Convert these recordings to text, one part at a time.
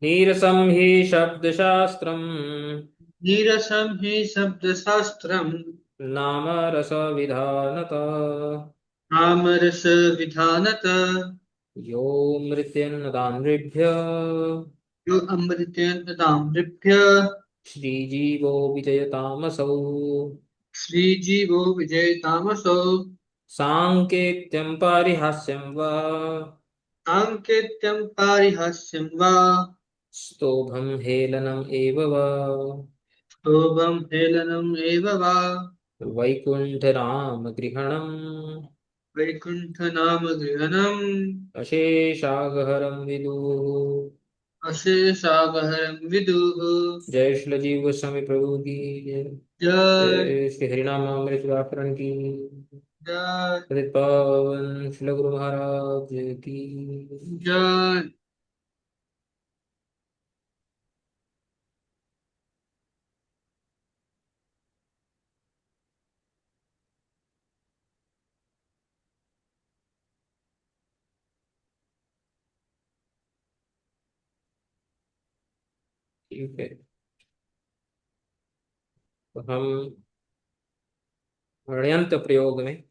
नीरसं हि शब्दशास्त्रम् नीरसं हि शब्दशास्त्रम् नाम रसविधानतः। आमरसविधानत यो मृत्यन्नदानृभ्य यो अमृतेन ददामृभ्य श्रीजीवो विजयतामसौ। श्रीजीवो विजयतामसो साङ्केत्यं पारिहास्यं वा साङ्केत्यं पारिहास्यं वा स्तोभं हेलनम् एव वा शोभं हेलनम् एव वा वैकुण्ठरामगृहणम् वैकुण्ठनाम गृहणम् अशेषागहरं विदुः। अशेषागहरं विदुः। जय श्री जीव स्वामी प्रभु की जय। जय जय श्री हरिनामामृत व्याकरण की। जय पतित पावन श्री गुरु महाराज की। जय। ठीक है, तो हम ऋण्यंत प्रयोग में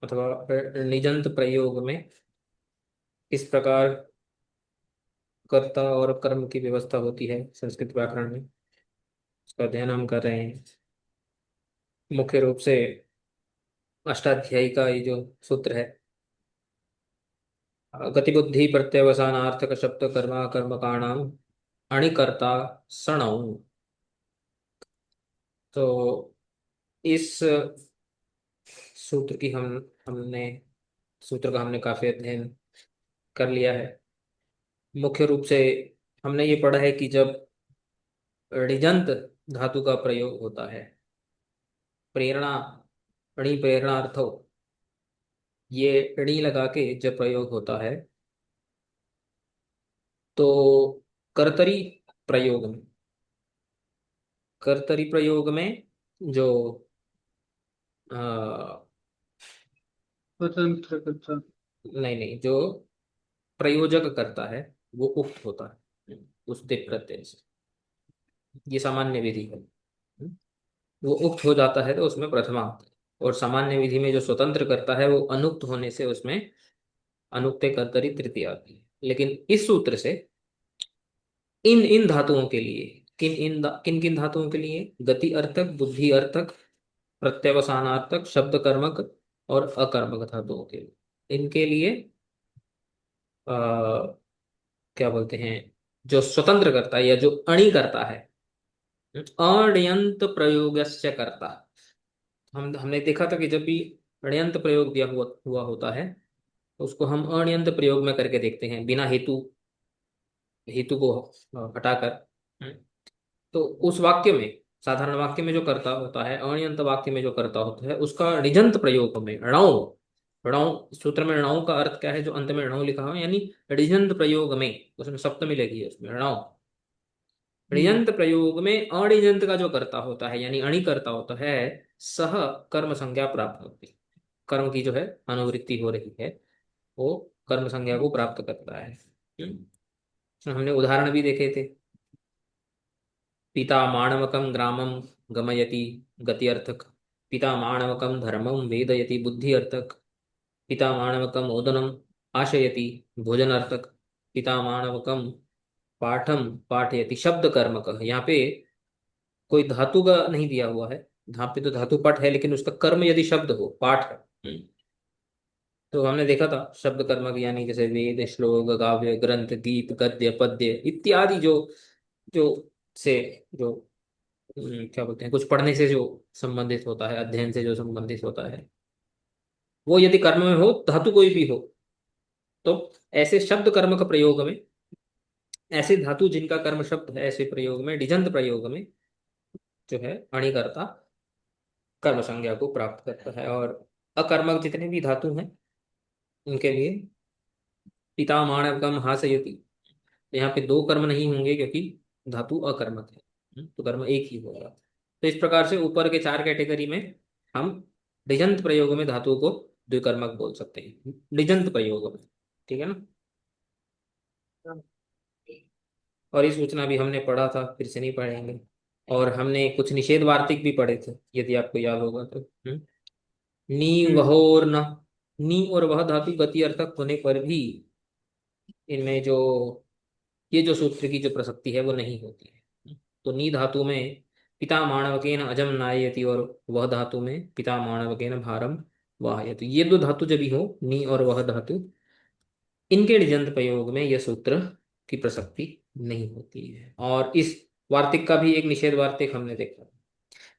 अथवा निजंत प्रयोग में किस प्रकार कर्ता और कर्म की व्यवस्था होती है संस्कृत व्याकरण में, उसका अध्ययन हम कर रहे हैं। मुख्य रूप से अष्टाध्यायी का ये जो सूत्र है, गतिबुद्धि प्रत्यवसानार्थक शब्द कर्मा कर्मकाणाम अणिकर्ता सणौ। तो इस सूत्र की हमने सूत्र का हमने काफी अध्ययन कर लिया है। मुख्य रूप से हमने ये पढ़ा है कि जब ऋजंत धातु का प्रयोग होता है, प्रेरणा, ऋणी प्रेरणार्थो, ये ऋणी लगा के जब प्रयोग होता है तो कर्तरी प्रयोग में, कर्तरी प्रयोग में जो अ, स्वतंत्र कर्ता। नहीं नहीं, जो प्रयोजक करता है वो उक्त होता है उस तिप प्रत्यय से। ये सामान्य विधि है। वो उक्त हो जाता है तो उसमें प्रथमा आता है। और सामान्य विधि में जो स्वतंत्र करता है वो अनुक्त होने से उसमें अनुक्ते कर्तरी तृतीय आती है। लेकिन इस सूत्र से इन इन धातुओं के लिए, किन किन धातुओं के लिए, गति अर्थक, बुद्धि अर्थक, प्रत्यवसानार्थक, शब्द कर्मक और अकर्मक धातुओं के लिए, इनके लिए आ, क्या बोलते हैं, जो स्वतंत्र करता है या जो अणि करता है, अण्यंत प्रयोगस्य कर्ता। हमने देखा था कि जब भी अण्यंत प्रयोग दिया हुआ हुआ होता है तो उसको हम अण्यंत प्रयोग में करके देखते हैं, बिना हेतु, हेतु को हटाकर। हम्म, तो उस वाक्य में, साधारण वाक्य में जो कर्ता होता है, अण्यंत वाक्य में जो कर्ता होता है, उसका ऋजंत प्रयोग में णौ, णौ सूत्र में णौ का अर्थ क्या है, जो अंत में णौ लिखा हुआ है, यानी ऋजंत प्रयोग में, उसमें सप्तमी लगी है उसमें णौ। ऋजंत प्रयोग में अणिजंत का जो कर्ता होता है यानी अणि कर्ता होता है, सह कर्म संज्ञा प्राप्त होती है। कर्म की जो है अनुवृत्ति हो रही है वो कर्म संज्ञा को प्राप्त करता है। तो हमने उदाहरण भी देखे थे। पिता माणवकम ग्रामम गमयति, गति अर्थक। पिता माणवकम धर्मम वेदयति, बुद्धि अर्थक। पिता माणवकम ओदनम आशयति, भोजन अर्थक। पिता माणवकम पाठम पाठयति, शब्द कर्मक। यहाँ पे कोई धातु का नहीं दिया हुआ है, यहाँ पे तो धातु पाठ है लेकिन उसका कर्म यदि शब्द हो, पाठ है। तो हमने देखा था शब्द कर्मक यानी जैसे वेद, श्लोक, काव्य, ग्रंथ, गीत, गद्य, पद्य इत्यादि जो जो से जो क्या बोलते हैं, कुछ पढ़ने से जो संबंधित होता है, अध्ययन से जो संबंधित होता है, वो यदि कर्म में हो, धातु कोई भी हो, तो ऐसे शब्द कर्म का प्रयोग में, ऐसे धातु जिनका कर्म शब्द है, ऐसे प्रयोग में, डिजंत प्रयोग में जो है अणिकर्ता कर्म संज्ञा को प्राप्त करता है। और अकर्मक जितने भी धातु हैं उनके लिए पिता माणवकम हासयति, यहाँ पे दो कर्म नहीं होंगे क्योंकि धातु अकर्मक है। तो कर्म एक ही होगा। तो इस प्रकार से ऊपर के चार कैटेगरी में हम डिजंत प्रयोग में धातु को द्विकर्मक बोल सकते हैं, डिजंत प्रयोग में। ठीक है ना। और ये सूचना भी हमने पढ़ा था, फिर से नहीं पढ़ेंगे। और हमने कुछ निषेध वार्तिक भी पढ़े थे, यदि आपको याद होगा तो। नी हम्म वहोर न, नी और वह धातु गति अर्थक होने पर भी इनमें जो ये जो सूत्र की जो प्रसक्ति है वो नहीं होती है। तो नी धातु में पिता माणवकेन अजम नाययति, और वह धातु में पिता माणवकेन भारम वाहयति। ये दो धातु जब भी हो, नी और वह धातु, इनके णिजंत प्रयोग में यह सूत्र की प्रसक्ति नहीं होती है। और इस वार्तिक का भी एक निषेध वार्तिक हमने देखा,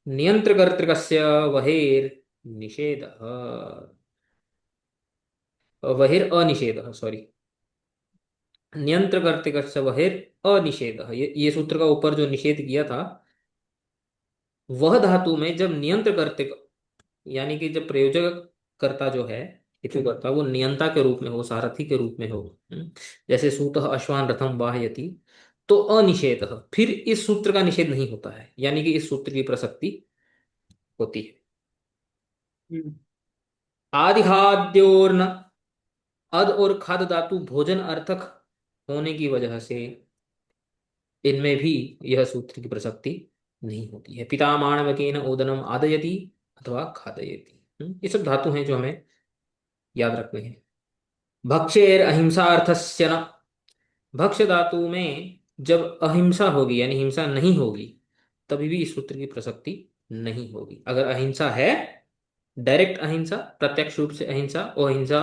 नियंत्र कर्तृकस्य वहेर निषेध, वहेर अनिषेध, सॉरी, नियंत्र कर्तृकस्य वहेर अनिषेध, ये सूत्र का ऊपर जो निषेध किया था, वह धातु में जब नियंत्र कर्तृक, यानी कि जब प्रयोजक कर्ता जो है, हेतु कर्ता, वो नियंता के रूप में हो, सारथी के रूप में हो, जैसे सूतः अश्वान रथम वाहयति, तो अनिषेध, फिर इस सूत्र का निषेध नहीं होता है, यानी कि इस सूत्र की प्रसक्ति होती है। हम्म आदिहाद्योर्न, अद और खाद धातु भोजन अर्थक होने की वजह से इनमें भी यह सूत्र की प्रसक्ति नहीं होती है। पिता माणवकेन ओदनम आदयति अथवा खादयति, ये सब धातु हैं जो हमें याद रखने हैं। भक्षेर अहिंसा अर्थस्य न, भक्ष्य धातु में जब अहिंसा होगी, यानी हिंसा नहीं होगी, तभी भी इस सूत्र की प्रसक्ति नहीं होगी। अगर अहिंसा है, डायरेक्ट अहिंसा, प्रत्यक्ष रूप से अहिंसा और अहिंसा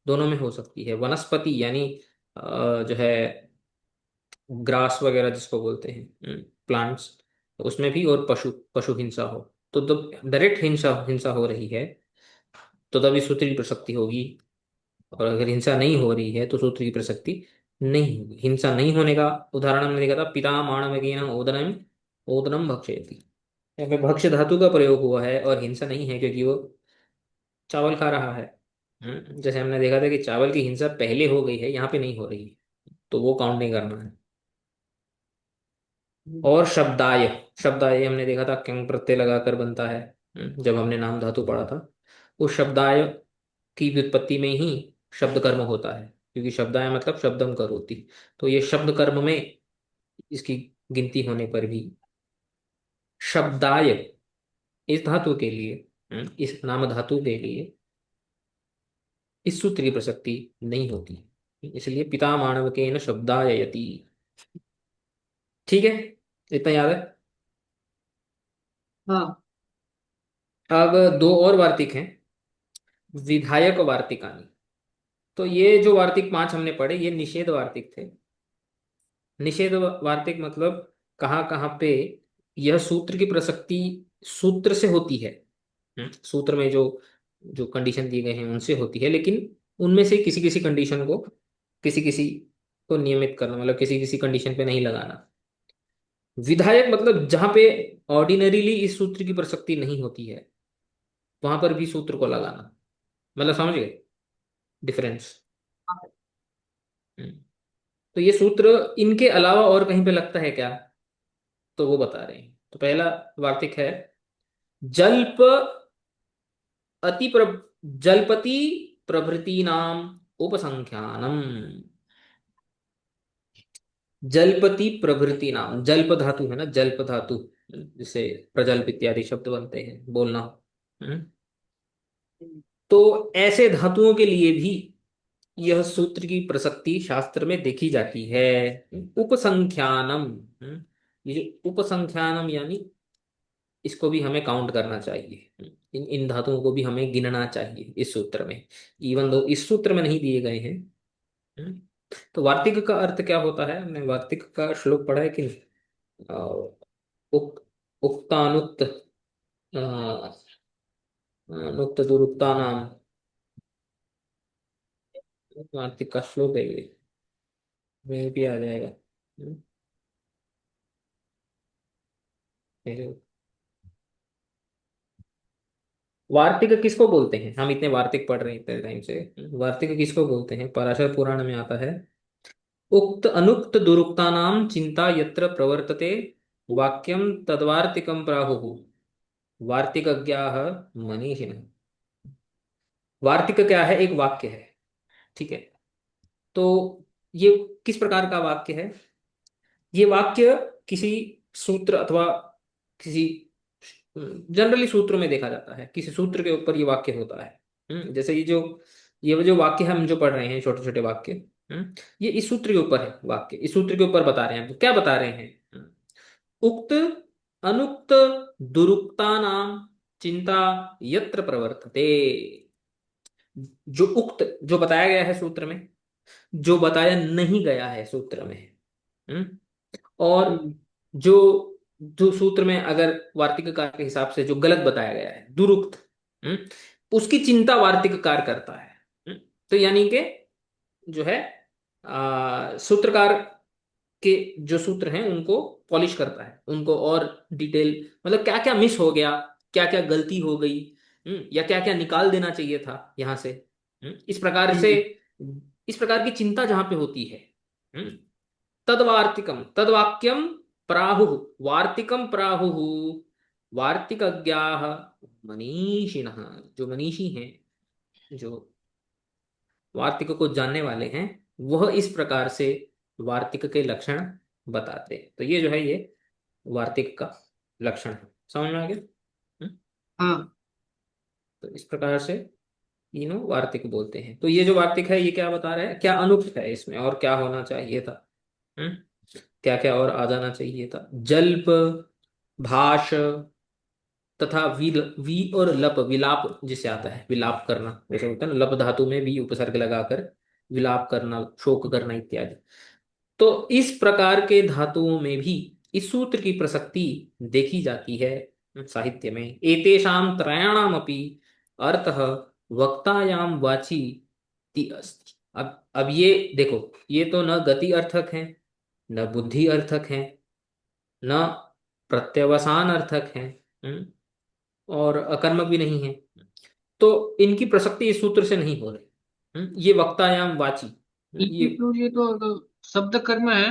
दोनों में हो सकती है। वनस्पति यानी जो है ग्रास वगैरह जिसको बोलते हैं, प्लांट्स, उसमें भी, और पशु पशु हिंसा हो, तो जब डायरेक्ट हिंसा हिंसा हो रही है तो तभी सूत्र की प्रसक्ति होगी। और अगर हिंसा नहीं हो रही है तो सूत्र की प्रसक्ति नहीं होगी। हिंसा नहीं होने का उदाहरण हमने देखा था, पिता माणवकेन ओदनम ओदनम भक्षयति, यहाँ पे भक्ष्य धातु का प्रयोग हुआ है और हिंसा नहीं है, क्योंकि वो चावल खा रहा है। जैसे हमने देखा था कि चावल की हिंसा पहले हो गई है, यहाँ पे नहीं हो रही है, तो वो काउंट नहीं करना है। और शब्दाय, शब्दाय हमने देखा था क्यों प्रत्यय लगाकर बनता है, जब हमने नाम धातु पढ़ा था। उस शब्दाय की व्युत्पत्ति में ही शब्द कर्म होता है, क्योंकि शब्दाय मतलब शब्दम करोति। तो ये शब्द कर्म में इसकी गिनती होने पर भी शब्दाय, इस धातु के लिए, इस नाम धातु के लिए इस सूत्र की प्रसक्ति नहीं होती, इसलिए पिता मानव के न शब्दाय यति। ठीक है, इतना याद है। हाँ। अब दो और वार्तिक हैं, विधायक वार्तिकानी। तो ये जो वार्तिक पांच हमने पढ़े, ये निषेध वार्तिक थे। निषेध वार्तिक मतलब कहाँ कहाँ पे यह सूत्र की प्रसक्ति सूत्र से होती है, सूत्र में जो जो कंडीशन दिए गए हैं उनसे होती है, लेकिन उनमें से किसी किसी कंडीशन को, किसी किसी को नियमित करना, मतलब किसी किसी कंडीशन पे नहीं लगाना। विधायक मतलब जहां पे ऑर्डिनरीली इस सूत्र की प्रसक्ति नहीं होती है, वहां पर भी सूत्र को लगाना, मतलब समझ गए डिफरेंस। तो ये सूत्र इनके अलावा और कहीं पे लगता है क्या, तो वो बता रहे हैं। तो पहला वार्तिक है, जल्प अति जलपति प्रभृति नाम उपसंख्यानम। जलपति प्रभृति नाम, जल्प धातु है ना, जल्प धातु, जिसे प्रजल्प इत्यादि शब्द बनते हैं, बोलना। हम्म? तो ऐसे धातुओं के लिए भी यह सूत्र की प्रसक्ति शास्त्र में देखी जाती है। उपसंख्यानम, ये जो उपसंख्यानम, यानी इसको भी हमें काउंट करना चाहिए, इन इन धातुओं को भी हमें गिनना चाहिए इस सूत्र में, इवन दो इस सूत्र में नहीं दिए गए हैं। हम्म। तो वार्तिक का अर्थ क्या होता है, हमने वार्तिक का श्लोक पढ़ा है कि नहीं? उक्त उक्तानुक्त अनुक्त दुरुक्ता नाम, वार्तिक का श्लोक है ये, वहीं भी आ जाएगा। हम्म, ये वार्तिक किसको बोलते हैं, हम इतने वार्तिक पढ़ रहे हैं इतने टाइम से, वार्तिक किसको बोलते हैं? पराशर पुराण में आता है, उक्त अनुक्त दुरुक्तानां चिंता यत्र प्रवर्तते वाक्यम तद्वार्तिकम प्राहुः वार्तिकज्ञाः मनीषिणः। वार्तिक क्या है? एक वाक्य है, ठीक है। तो ये किस प्रकार का वाक्य है? ये वाक्य किसी सूत्र अथवा किसी जनरली सूत्र में देखा जाता है, किसी सूत्र के ऊपर ये वाक्य होता है। जैसे ये जो वाक्य हम जो पढ़ रहे हैं, छोटे छोटे वाक्य, ये इस सूत्र के ऊपर है, वाक्य इस सूत्र के ऊपर बता रहे हैं। तो क्या बता रहे हैं? उक्त अनुक्त दुरुक्ता नाम चिंता यत्र प्रवर्तते। जो उक्त, जो बताया गया है सूत्र में, जो बताया नहीं गया है सूत्र में, हम्म, और हम्म। जो जो सूत्र में अगर वार्तिककार के हिसाब से जो गलत बताया गया है, दुरुक्त, हम्म, उसकी चिंता वार्तिककार करता है। तो यानी कि जो है सूत्रकार के जो सूत्र हैं उनको पॉलिश करता है, उनको और डिटेल, मतलब क्या क्या मिस हो गया, क्या क्या गलती हो गई, या क्या क्या निकाल देना चाहिए था यहां से, इस प्रकार से, हम्म। इस प्रकार की चिंता जहां पे होती है, हम्म, तद्वार्तिकम तद्वाक्यम प्राहु, वार्तिकम प्राहु वार्तिकज्ञाः मनीषिणः, जो मनीषी हैं, जो वार्तिक को जानने वाले हैं, वह इस प्रकार से वार्तिक के लक्षण बताते हैं। तो ये जो है, ये वार्तिक का लक्षण है। समझ में आ गया? हम्म? हाँ। तो इस प्रकार से तीनों वार्तिक बोलते हैं। तो ये जो वार्तिक है, ये क्या बता रहा है, क्या अनुक्त है इसमें, और क्या होना चाहिए था, हम्म? क्या क्या और आ जाना चाहिए था? जल्प, भाष, तथा वी और लप, विलाप जिसे आता है, विलाप करना जैसे होता है ना, लप धातु में भी उपसर्ग लगाकर विलाप करना, शोक करना इत्यादि। तो इस प्रकार के धातुओं में भी इस सूत्र की प्रसक्ति देखी जाती है साहित्य में। एतेषां त्रयाणाम अपि अर्थः वक्तायाम वाची ति अस्ति। अब ये देखो, ये तो न गति अर्थक है, न बुद्धि अर्थक है, न प्रत्यवसान अर्थक है, और अकर्मक भी नहीं है। तो इनकी प्रसक्ति इस सूत्र से नहीं हो रही। ये वक्तायाम वाची, ये ये तो शब्द कर्म है।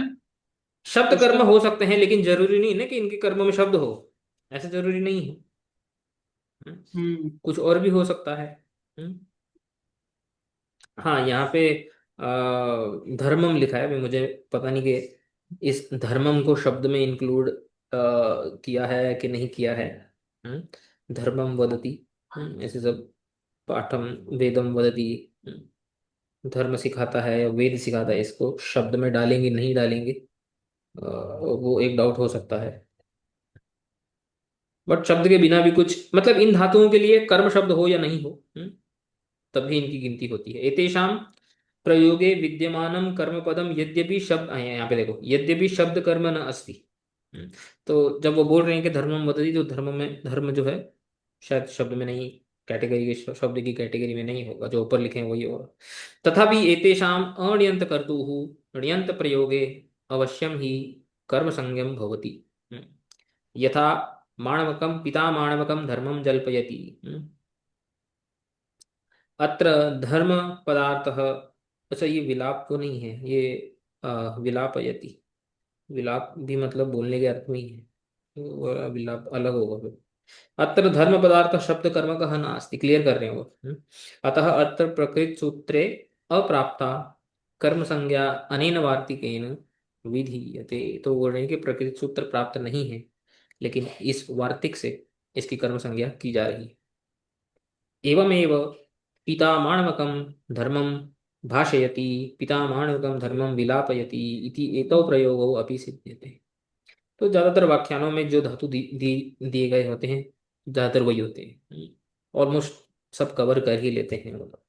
शब्द इसका कर्म मतलब। हो सकते हैं, लेकिन जरूरी नहीं ना कि इनके कर्म में शब्द हो, ऐसा जरूरी नहीं है। हम्म, हम्म। कुछ और भी हो सकता है। हम्म, हाँ, यहाँ पे धर्मम लिखा है, अभी मुझे पता नहीं कि इस धर्मम को शब्द में इंक्लूड किया है कि नहीं किया है। धर्मम वदति, ऐसे सब, पाठम वेदम वदति, धर्म सिखाता है या वेद सिखाता है, इसको शब्द में डालेंगे नहीं डालेंगे, वो एक डाउट हो सकता है। बट शब्द के बिना भी कुछ, मतलब इन धातुओं के लिए कर्म शब्द हो या नहीं हो, तब भी इनकी गिनती होती है। एतेषाम प्रयोगे विद्यमानम कर्म पदम यद्यपि शब्द, यहाँ पे देखो, यद्यपि शब्द कर्म न अस्ति। हम्म, तो जब वो बोल रहे हैं कि धर्मम वदति, तो धर्म में, धर्म जो है शायद शब्द में नहीं, कैटेगरी के शब्द की कैटेगरी में नहीं होगा, जो ऊपर लिखे हैं वही होगा। तथापि एतेषाम अण्यंत कर्तुः ण्यंत प्रयोगे अवश्यम ही कर्म संज्ञम भवति। यथा माणवकम पिता माणवकम धर्मम जल्पयति। अत्र धर्म पदार्थः, अच्छा ये विलाप तो नहीं है, ये विलापयति, विलाप भी मतलब बोलने के अर्थ में ही है, तो विलाप अलग होगा फिर। अत्र धर्म पदार्थ शब्द कर्म का नास्ति, क्लियर कर रहे हो वो। अतः अत्र प्रकृत सूत्रे अप्राप्ता कर्म संज्ञा अनेन वार्तिकेन विधीयते। तो बोल रहे हैं कि प्रकृत सूत्र प्राप्त नहीं है, लेकिन इस वार्तिक से इसकी कर्म संज्ञा की जा रही है। एवमेव पिता माणवकं धर्मं भाषयति, पिता माणवकं धर्मं विलापयति इति एतौ प्रयोगौ अपि सिद्ध्यते। तो ज्यादातर व्याख्यानों में जो धातु दिए गए होते हैं, ज्यादातर वही होते हैं, ऑलमोस्ट सब कवर कर ही लेते हैं मतलब।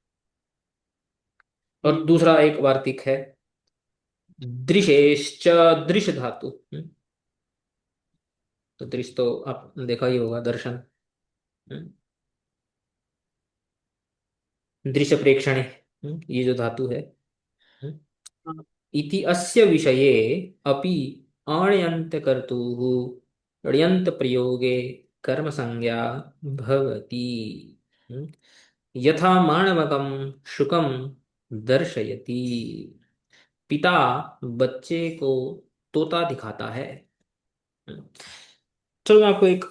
और हम्म। दूसरा एक वार्तिक है दृशेश्च, दृश धातु, तो दृश तो आप देखा ही होगा, दर्शन, हम्म, दृश्य प्रेक्षणे, ये जो धातु है, हम्म, हाँ। इति अस्य विषये अपि अण्यन्त कर्तुः ण्यन्त प्रयोगे कर्म संज्ञा भवति। हम्म, यथा माणवकं शुकं दर्शयति। पिता बच्चे को तोता दिखाता है। हम्म, चलो मैं आपको एक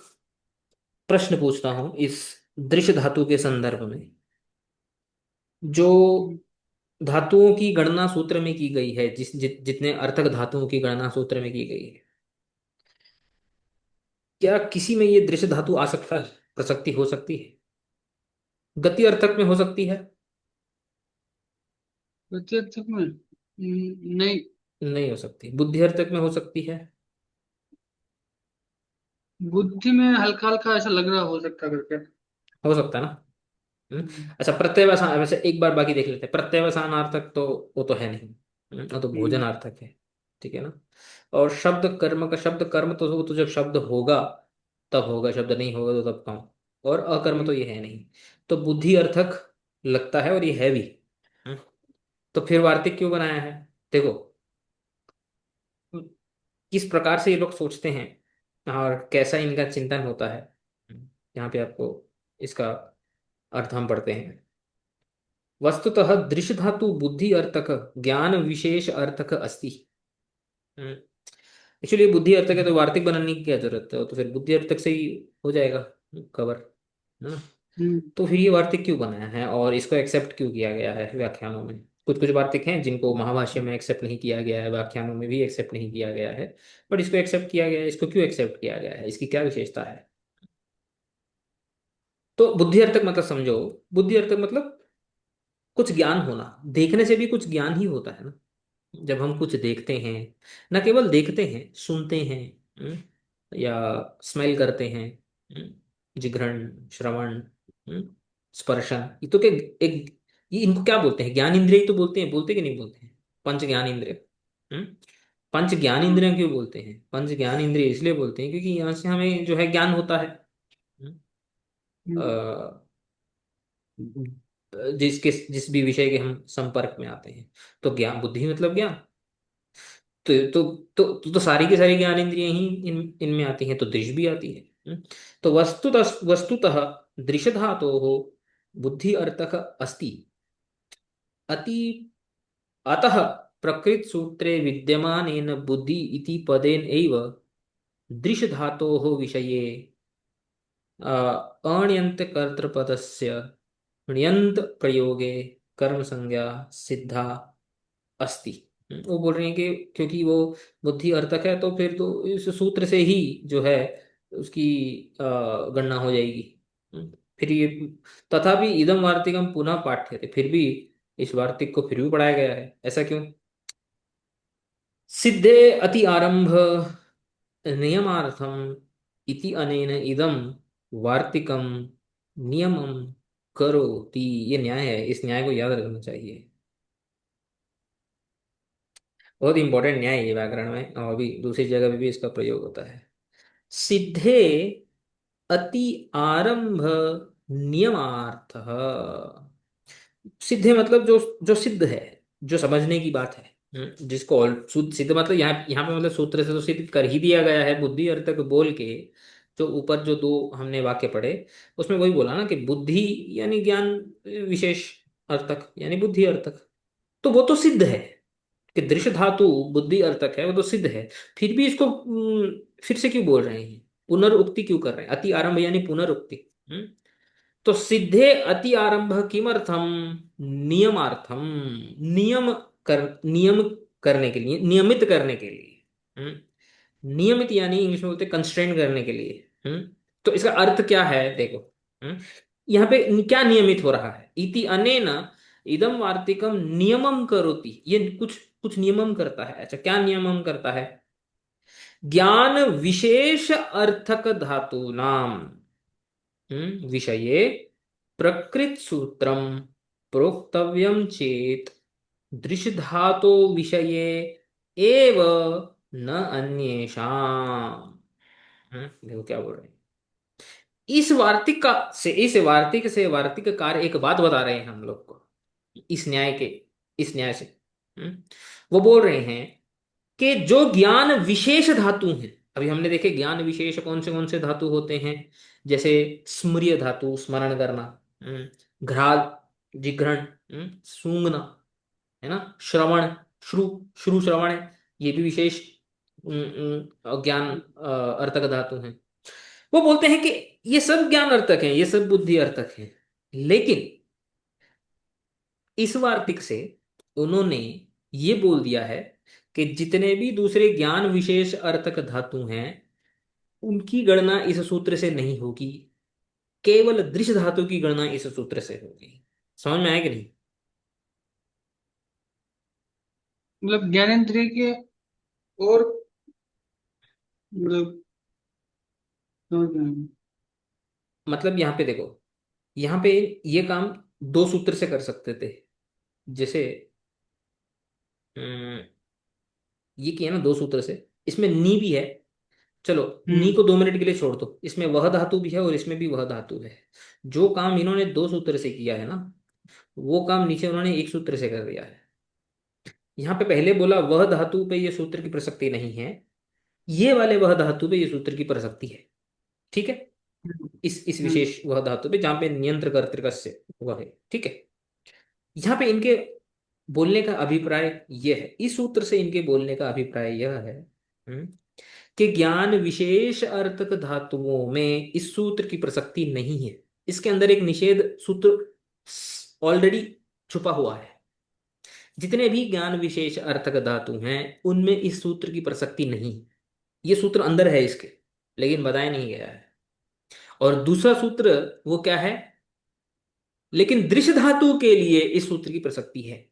प्रश्न पूछता हूं इस दृश्य धातु के संदर्भ में। जो हम्म। धातुओं की गणना सूत्र में की गई है, जितने अर्थक धातुओं की गणना सूत्र में की गई है। क्या किसी में ये दृश्य धातु आ सकता है, प्रसक्ति हो सकती है? गति अर्थक में हो सकती है? प्रत्यर्थक में नहीं। नहीं हो सकती। बुद्धि अर्थक में हो सकती है? बुद्धि में हल्का हल्का ऐसा लग रहा हो सकता करके। हो सकता है ना। हम्म, अच्छा, प्रत्ययवसान वैसे एक बार बाकी देख लेते हैं। प्रत्ययवसानार्थक तो वो तो है नहीं। वो तो हम्म, भोजनार्थक है। ठीक है ना। और शब्द कर्म का, शब्द कर्म तो वो तो जब शब्द होगा तब होगा, शब्द नहीं होगा तो तब कहाँ। और अकर्म तो हम्म, ये है नहीं। तो बुद्धि अर्थक लगता है और ये है भी। हम्म, तो फिर वार्तिक क्यों बनाया है? देखो, किस प्रकार से ये लोग सोचते हैं और कैसा इनका चिंतन होता है। यहाँ पे आपको इसका अर्थ हम पढ़ते हैं। वस्तुतः दृश्य धातु बुद्धि अर्थक ज्ञान विशेष अर्थक अस्ति। एक्चुअली बुद्धि अर्थक है तो वार्तिक बनाने की क्या जरूरत है, तो फिर बुद्धि अर्थक से ही हो जाएगा कवर, है ना। हम्म, तो फिर ये वार्तिक क्यों बनाया है और इसको एक्सेप्ट क्यों किया गया है व्याख्यानों में? कुछ कुछ वार्तिक हैं जिनको महाभाष्य में एक्सेप्ट नहीं किया गया है, व्याख्यानों में भी एक्सेप्ट नहीं किया गया है। बट इसको एक्सेप्ट किया गया है। इसको क्यों एक्सेप्ट किया गया है, इसकी क्या विशेषता है? तो बुद्धि अर्थक मतलब समझो। बुद्धि अर्थक मतलब कुछ ज्ञान होना। देखने से भी कुछ ज्ञान ही होता है ना। जब हम कुछ देखते हैं, न केवल देखते हैं, सुनते हैं, या स्मेल करते हैं, जिघ्रण, श्रवण, स्पर्शन, ये तो क्या, एक, ये इनको क्या बोलते हैं? ज्ञान इंद्रिय ही तो बोलते हैं, बोलते कि नहीं बोलते हैं? पंच ज्ञान इंद्रिय। हम्म? पंच ज्ञान हाँ, इंद्रिय क्यों बोलते हैं? पंच ज्ञान इंद्रिय इसलिए बोलते हैं क्योंकि यहाँ से हमें जो है ज्ञान होता है। हम्म? हम्म, अ, जिस भी विषय के हम संपर्क में आते हैं। तो ज्ञान, बुद्धि मतलब ज्ञान। तो सारी की सारी ज्ञान इंद्रियां ही इनमें आती हैं, तो दृश्य भी आती है। तो वस्तुतः दृश्य धातो हो बुद्धि अर्थक अस्ति। अति अतः प्रकृत सूत्रे विद्यमानेन बुद्धि इति पदेन एव दृश्य धातोः विषये अण्यन्त कर्तृपदस्य ण्यन्त प्रयोगे कर्म संज्ञा सिद्धा अस्ति। वो बोल रहे हैं कि क्योंकि वो बुद्धि अर्थक है तो फिर तो इस सूत्र से ही जो है उसकी गणना हो जाएगी। फिर ये, तथापि इदम वार्तिकम पुनः पाठ्य थे, फिर भी इस वार्तिक को फिर भी पढ़ाया गया है। ऐसा क्यों? सिद्धे अति आरंभ नियमार्थम इति अनेन इदम वार्तिकम नियमम करोति। ये न्याय है, इस न्याय को याद रखना चाहिए। बहुत इंपॉर्टेंट न्याय है ये व्याकरण में, और भी दूसरी जगह पे भी इसका प्रयोग होता है। सिद्धे अति आरंभ नियमार्थ। सिद्धे मतलब जो जो सिद्ध है, जो समझने की बात है। जिसको शुद्ध सिद्ध मतलब यहाँ यहाँ पे मतलब सूत्र से तो सिद्ध कर ही दिया गया है बुद्धि अर्थ तक बोल के। जो ऊपर जो दो हमने वाक्य पढ़े उसमें वही बोला ना कि बुद्धि यानी ज्ञान विशेष अर्थक यानी बुद्धि अर्थक। तो वो तो सिद्ध है कि दृश्य धातु बुद्धि अर्थक है, वो तो सिद्ध है। फिर भी इसको फिर से क्यों बोल रहे हैं? पुनरुक्ति क्यों कर रहे हैं? अति आरंभ यानी पुनरुक्ति। तो सिद्धे अति आरंभ किमर्थम? नियमार्थम। नियम नियम करने के लिए, नियमित करने के लिए। नियमित यानी इंग्लिश में बोलते हैं कंस्ट्रेन करने के लिए। तो इसका अर्थ क्या है देखो। यहाँ पे क्या नियमित हो रहा है? इति अनेन इदम वार्तिकम नियमम करोति, ये कुछ कुछ नियमम करता है। अच्छा, क्या नियमम करता है? ज्ञान विशेष अर्थक धातु नाम विषये प्रकृत सूत्रम प्रोक्तव्यम चेत दृश्य धातो विषये एव न अन्येषाम्। देखो क्या बोल रहे हैं। इस वार्तिक कार एक बात बता रहे हैं हम लोग को। इस न्याय के, इस न्याय से वो बोल रहे हैं कि जो ज्ञान विशेष धातु हैं, अभी हमने देखे ज्ञान विशेष कौन से धातु होते हैं। जैसे स्मृय धातु, स्मरण करना, घ्राण, जिघ्रण, सूंघना, है ना, श्रवण, श्रु, श्रु श्रवण है, ये भी विशेष ज्ञान अर्थक धातु हैं। वो बोलते हैं कि ये सब ज्ञान अर्थक हैं, ये सब बुद्धि अर्थक हैं। लेकिन इस वार्तिक से उन्होंने ये बोल दिया है कि जितने भी दूसरे ज्ञान विशेष अर्थक धातु हैं उनकी गणना इस सूत्र से नहीं होगी, केवल दृश्य धातु की गणना इस सूत्र से होगी। समझ में आया कि नहीं? मतलब ज्ञानेंद्रिय के और मतलब समझ में आया। मतलब यहाँ पे देखो, यहाँ पे ये काम दो सूत्र से कर सकते थे। जैसे अम, ये किया ना दो सूत्र से, इसमें नी भी है। चलो, नी हम्म को 2 मिनट के लिए छोड़ दो, इसमें वह धातु भी है और इसमें भी वह धातु है। जो काम इन्होंने दो सूत्र से किया है ना, वो काम नीचे उन्होंने एक सूत्र से कर दिया है। यहाँ पे पहले बोला वह धातु पे ये सूत्र की प्रसक्ति नहीं है, ये वाले वह धातु पे ये सूत्र की प्रसक्ति है। ठीक है? हम्म इस हम्म विशेष वह धातु पे जहां पे नियंत्र कर्तृकस्य वह है। ठीक है? यहाँ पे इनके बोलने का अभिप्राय यह है, इस सूत्र से इनके बोलने का अभिप्राय यह है कि ज्ञान विशेष अर्थक धातुओं में इस सूत्र की प्रसक्ति नहीं है। इसके अंदर एक निषेध सूत्र ऑलरेडी छुपा हुआ है। जितने भी ज्ञान विशेष अर्थक धातु हैं उनमें इस सूत्र की प्रसक्ति नहीं है। ये सूत्र अंदर है इसके, लेकिन बताया नहीं गया है। और दूसरा सूत्र वो क्या है, लेकिन दृश्य धातु के लिए इस सूत्र की प्रसक्ति है।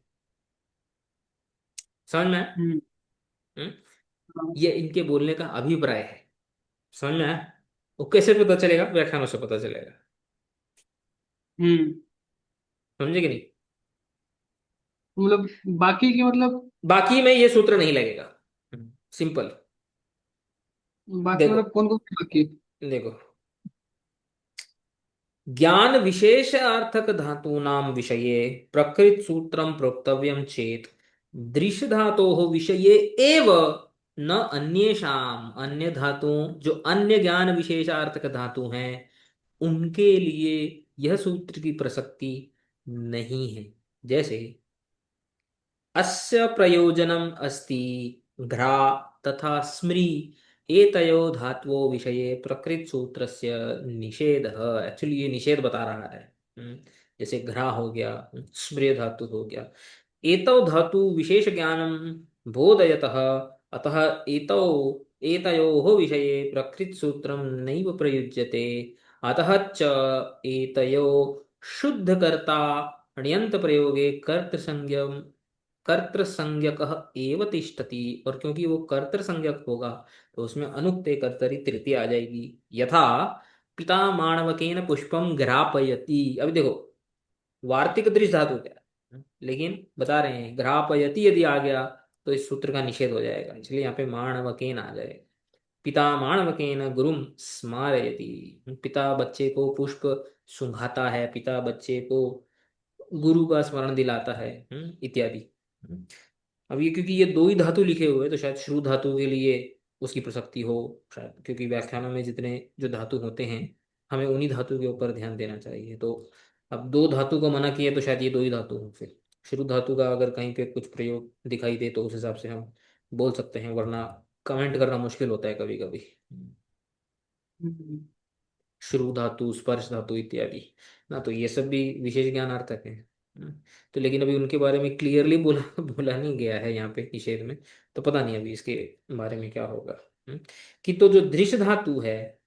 समझ में आया? हम्म, हम्म? हाँ, ये इनके बोलने का अभिप्राय है। समझ में आया? वो कैसे पता चलेगा? व्याख्यानों से पता चलेगा। हम्म समझे कि नहीं? मतलब बाकी के मतलब बाकी में ये सूत्र नहीं लगेगा। सिंपल। बाकी देखो, मतलब कौन कौन बाकी। देखो, ज्ञान विशेष अर्थक धातूनां विषये प्रकृत सूत्रम प्रोक्तव्यम चेत दृश्य धातोः विषये एव न अन्येषाम, अन्य धातुओं जो अन्य ज्ञान विशेषार्थक धातु हैं उनके लिए यह सूत्र की प्रसक्ति नहीं है। जैसे अस्य प्रयोजनम अस्ति घ्रा तथा स्मृ एतयो धातवो विषये प्रकृत सूत्रस्य निषेधः। एक्चुअली ये निषेध बता रहा है। जैसे घ्रा हो गया, स्मृ धातु हो गया, एतौ धातु विशेष ज्ञानम बोधयतः, अतः एतौ एतयोः विषये प्रकृत सूत्रम नैव प्रयुज्यते, अतः च एतयो शुद्धकर्ता ण्यंत प्रयोगे कर्तृसंज्ञम कर्तृसंज्ञक एव तिष्ठति। और क्योंकि वो कर्तृसंज्ञक होगा तो उसमें अनुक्ते कर्तरी तृतीय आ जाएगी। यथा पिता माणवकेन पुष्पम ग्रापयति। अभी देखो, वार्तिक दृश्य धातु क्या है, लेकिन बता रहे हैं ग्रापयति यदि आ गया तो इस सूत्र का निषेध हो जाएगा, इसलिए यहाँ पे माणवकेन आ जाएगा। पिता माणवकेन गुरुम स्मारयति, पिता बच्चे को पुष्प सुंघाता है, पिता बच्चे को गुरु का स्मरण दिलाता है, इत्यादि। हम्म। अब ये क्योंकि ये दो ही धातु लिखे हुए हैं तो शायद श्रु धातु के लिए उसकी प्रसक्ति हो, शायद, क्योंकि व्याख्यानों में जितने जो धातु होते हैं हमें उन्हीं धातु के ऊपर ध्यान देना चाहिए। तो अब दो धातु को मना किया तो शायद ये दो ही धातु हो। फिर श्रु धातु का अगर कहीं पे कुछ प्रयोग दिखाई दे तो उस हिसाब से हम बोल सकते हैं, वरना कमेंट करना मुश्किल होता है कभी कभी। हम्म श्रु धातु, स्पर्श धातु इत्यादि ना, तो ये सब भी विशेष ज्ञानार्थक है। तो लेकिन अभी उनके बारे में क्लियरली बोला बोला नहीं गया है यहाँ पे निषेध में। तो पता नहीं अभी इसके बारे में क्या होगा। कि तो जो दृश्य धातु है,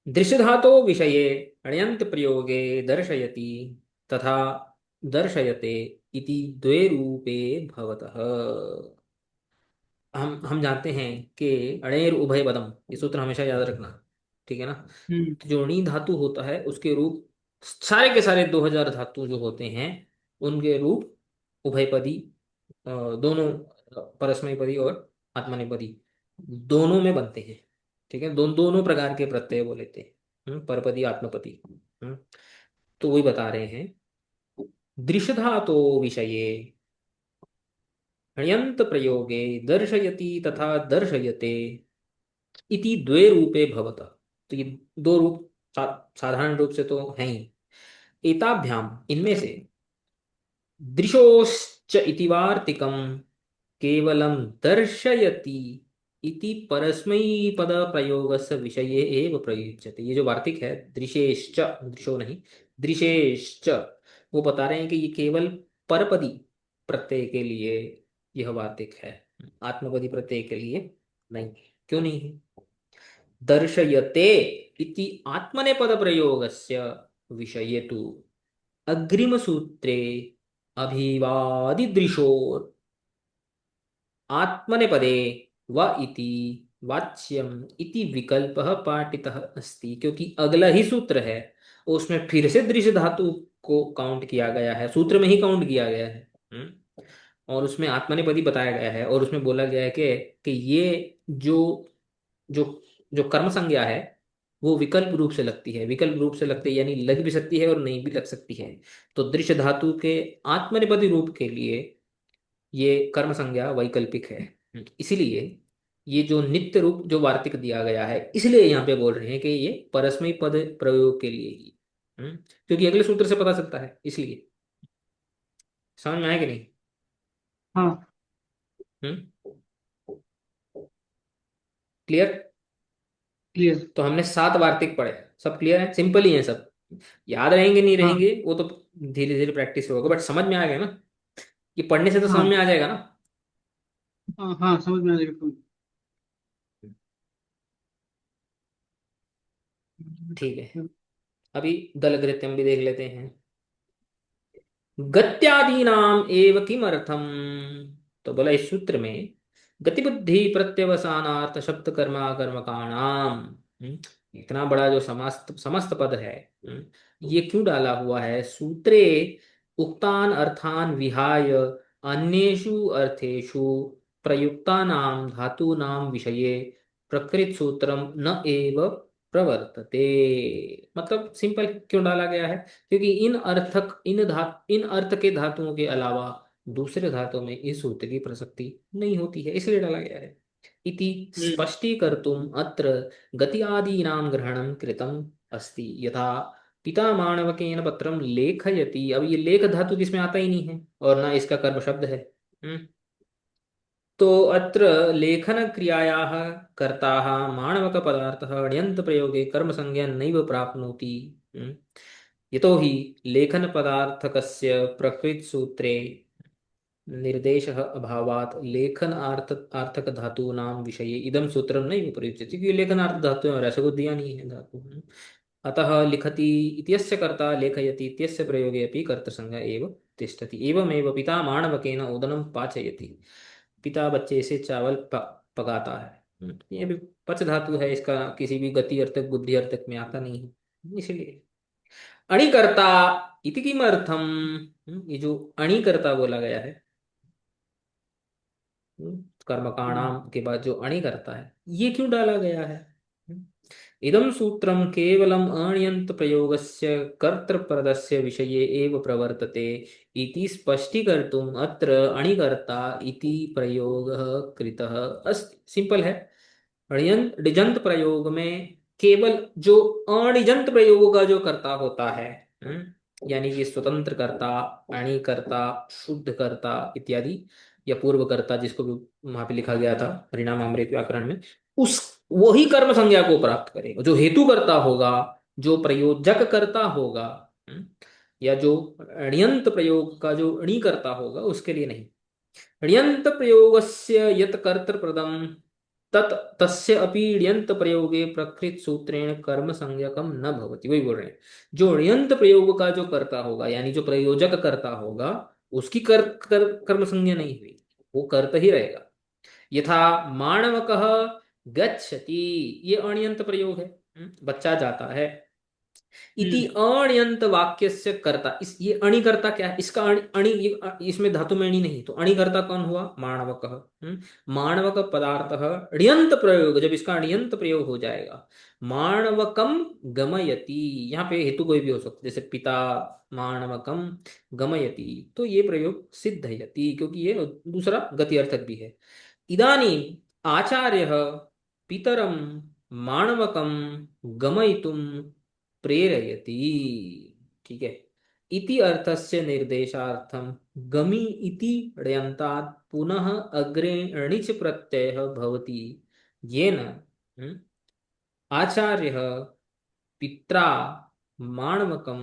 दृश्य धातो विषये अण्यंत प्रयोगे दर्शयति तथा दर्शयते इति द्वे रूपे भवतः। हम जानते हैं कि अणेर उभय पदम, ये सूत्र हमेशा याद रखना। ठीक है ना? हम्म तो जो णी धातु होता है उसके रूप सारे के सारे 2000 धातु जो होते हैं उनके रूप उभयपदी, दोनों, परस्मैपदी और आत्मनेपदी दोनों में बनते हैं। ठीक है? दोनों प्रकार के प्रत्यय वो लेते हैं, परपदी आत्मपदी। तो वही बता रहे हैं, दृश्य धातो विषये हण्यंत प्रयोगे दर्शयति तथा दर्शयते इति द्वे रूपे भवता। तो ये दो रूप साधारण रूप से तो हैं ही। एताभ्याम, इनमें से, दृशोश्च इति वार्तिकम केवलम दर्शयति इति परस्मैपद प्रयोगस्य विषये एव प्रयुज्यते। ये जो वार्तिक है दृशेश्च, दृशो नहीं, दृशेश्च, वो बता रहे हैं कि ये केवल परपदी प्रत्यय के लिए यह वार्तिक है, आत्मपदी प्रत्यय के लिए नहीं। क्यों नहीं है? दर्शयते इति आत्मनेपद प्रयोगस्य विषये तु अग्रिम सूत्रे अभिवादिदृशोर आत्मनेपदे व इति वाच्यम इति विकल्पः पाटितः अस्ति, क्योंकि अगला ही सूत्र है उसमें फिर से दृश्य धातु को काउंट किया गया है, सूत्र में ही काउंट किया गया है। और उसमें आत्मनेपदी बताया गया है और उसमें बोला गया है कि ये जो जो जो कर्म संज्ञा है वो विकल्प रूप से लगती है, विकल्प रूप से लगती है यानी लग भी सकती है और नहीं भी लग सकती है। तो दृश्य धातु के आत्मनेपदी रूप के लिए ये कर्म संज्ञा वैकल्पिक है। इसीलिए ये जो नित्य रूप जो वार्तिक दिया गया है, इसलिए यहाँ पे बोल रहे हैं कि ये परस्मैपद पद प्रयोग के लिए ही। क्योंकि अगले सूत्र से पता चलता है, इसलिए। समझ में आया कि नहीं? हाँ। हम्म। क्लियर? क्लियर। तो हमने 7 वार्तिक पढ़े, सब क्लियर है, सिंपल ही है सब। याद रहेंगे नहीं हाँ रहेंगे वो तो धीरे धीरे प्रैक्टिस होगा, बट समझ में आ गया ना? ये पढ़ने से तो समझ में हाँ आ जाएगा ना? हाँ हाँ, समझ में आ जाएगा समझ। ठीक है। अभी दलकृत्यम भी देख लेते हैं। गत्यादीनाम एव किमर्थम। तो बोला इस सूत्र में गतिबुद्धि प्रत्यवसानार्थ शब्द कर्मा कर्मकाणाम, इतना बड़ा जो समस्त समस्त पद है, ये क्यों डाला हुआ है? सूत्रे उक्तान अर्थान विहाय अन्येषु अर्थेषु प्रयुक्तानाम धातूनाम विषये प्रकृत सूत्रम न एव प्रवर्तते। मतलब सिंपल क्यों डाला गया है? क्योंकि इन अर्थ के धातुओं के अलावा दूसरे धातुओं में इस सूत्र की प्रसक्ति नहीं होती है, इसलिए डाला गया है। इति हम्म स्पष्टीकर्तुम अत्र गति आदीनां ग्रहणं कृतम् अस्ति, यथा पिता माणवकेन पत्रम लेखयति। अब ये लेख धातु किसमें आता ही नहीं है और ना इसका कर्म शब्द है। हम्म। तो अत्र लेखन क्रियायाः कर्ताः माणवक पदार्थः ण्यन्त प्रयोगे कर्म संज्ञा नैव प्राप्नोति। यतोहि लेखन पदार्थकस्य प्रकृत सूत्रे निर्देशः अभावात् लेखनार्थक धातूनां विषये इदं सूत्रं नैव प्रयुज्यते, क्योंकि लेखनार्थ धातु में ऐसा कुछ दिया नहीं है धातु। अतः लिखति इत्यस्य कर्ता लेखयति इत्यस्य प्रयोगे अपि कर्तृसंज्ञा एव तिष्ठति। एवमेव पिता माणवकेन ओदनं पाचयति, पिता बच्चे से चावल पकाता है। ये भी पच धातु है, इसका किसी भी गति अर्थक बुद्धि अर्थक में आता नहीं है, इसलिए। अणिकर्ता इति किमर्थम। ये जो अणिकर्ता बोला गया है, हम्म कर्मकाणाम के बाद जो अणि करता है, ये क्यों डाला गया है? इदं सूत्रं केवलम् अण्यन्त प्रयोगस्य कर्तृपदस्य विषये एव प्रवर्तते इति स्पष्टीकर्तुम् अत्र अणिकर्ता इति प्रयोगः कृतः अस्ति। सिंपल है। अण्यंत डिजंत प्रयोग में केवल जो अणिजंत प्रयोग का जो कर्ता होता है, यानी कि स्वतंत्र कर्ता, अणिकर्ता, शुद्ध कर्ता इत्यादि, या पूर्व कर्ता जिसको भी वहां पे लिखा गया था परिणाम अमृत व्याकरण में, उस वही कर्म संज्ञा को प्राप्त करेगा। जो हेतु करता होगा, जो प्रयोजक करता होगा, हम्म, या जो अण्यंत प्रयोग का जो अणि करता होगा, उसके लिए नहीं। ण्यन्त प्रयोगस्य यत् कर्तृपदम तत् तस्य अपि ण्यन्त प्रयोगे प्रकृत सूत्रेण कर्म संज्ञकम न भवति। वही बोल रहे हैं, जो ण्यन्त प्रयोग का जो कर्ता होगा यानी जो प्रयोजक करता होगा, उसकी कर्म संज्ञा नहीं हुई, वो कर्ता ही रहेगा। यथा माणवकः गच्छति, ये अण्यंत प्रयोग है। बच्चा जाता है। इति हम्म अण्यंत वाक्यस्य कर्ता, इस ये अणिकर्ता क्या है? इसका अणि इसमें धातु में अणि नहीं, तो अणिकर्ता कौन हुआ? माणवक। माणवक पदार्थः ण्यंत प्रयोग, जब इसका ण्यंत प्रयोग हो जाएगा, माणवकम गमयति, यहाँ पे हेतु कोई भी हो सकता है, जैसे पिता माणवकम गमयति, तो ये प्रयोग सिद्धयति, क्योंकि ये दूसरा गति अर्थक भी है। इदानीम् आचार्यः पितरं माणवकं गमयितुं प्रेरयति। ठीक है। इति अर्थस्य निर्देशार्थं गमि इति ण्यन्तात् पुनः अग्रे णिच प्रत्ययः भवति, येन आचार्यः पित्रा माणवकं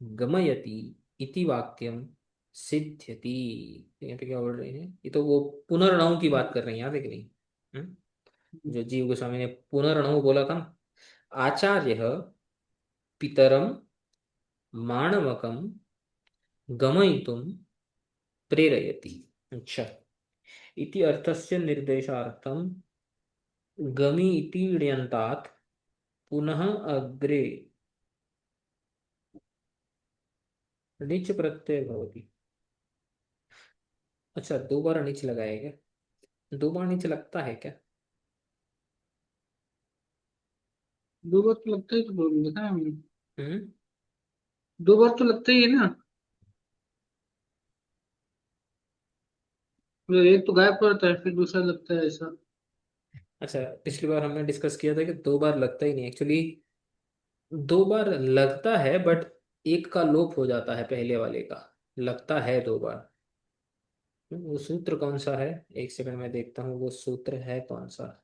गमयति इति वाक्यं सिद्ध्यति। तो यहाँ पे क्या बोल रहे हैं, ये तो वो पुनर्णव की बात कर रहे हैं, याद है कि नहीं? जो जीव गोस्वामी ने पुनर्णव बोला था ना, आचार्य पितरम माणवकम गमयितुम प्रेरयति। अच्छा, इति अर्थस्य निर्देशार्थम गमि इति ण्यन्तात् पुनः अग्रे णिच प्रत्यय भवति। अच्छा, दो बार णिच लगाया क्या? दो बार णिच लगता है क्या? दो बार तो लगता ही, तो बोल बताया हमने। हम्म। दो बार तो लगता ही है ना। मतलब एक तो गायब पड़ता है फिर दूसरा लगता है ऐसा। अच्छा, पिछली बार हमने डिस्कस किया था कि दो बार लगता ही नहीं एक्चुअली, दो बार लगता है बट एक का लोप हो जाता है पहले वाले का। लगता है दो बार। वो सूत्र कौन सा है? एक सेकंड में देखता हूँ वो सूत्र है कौन सा।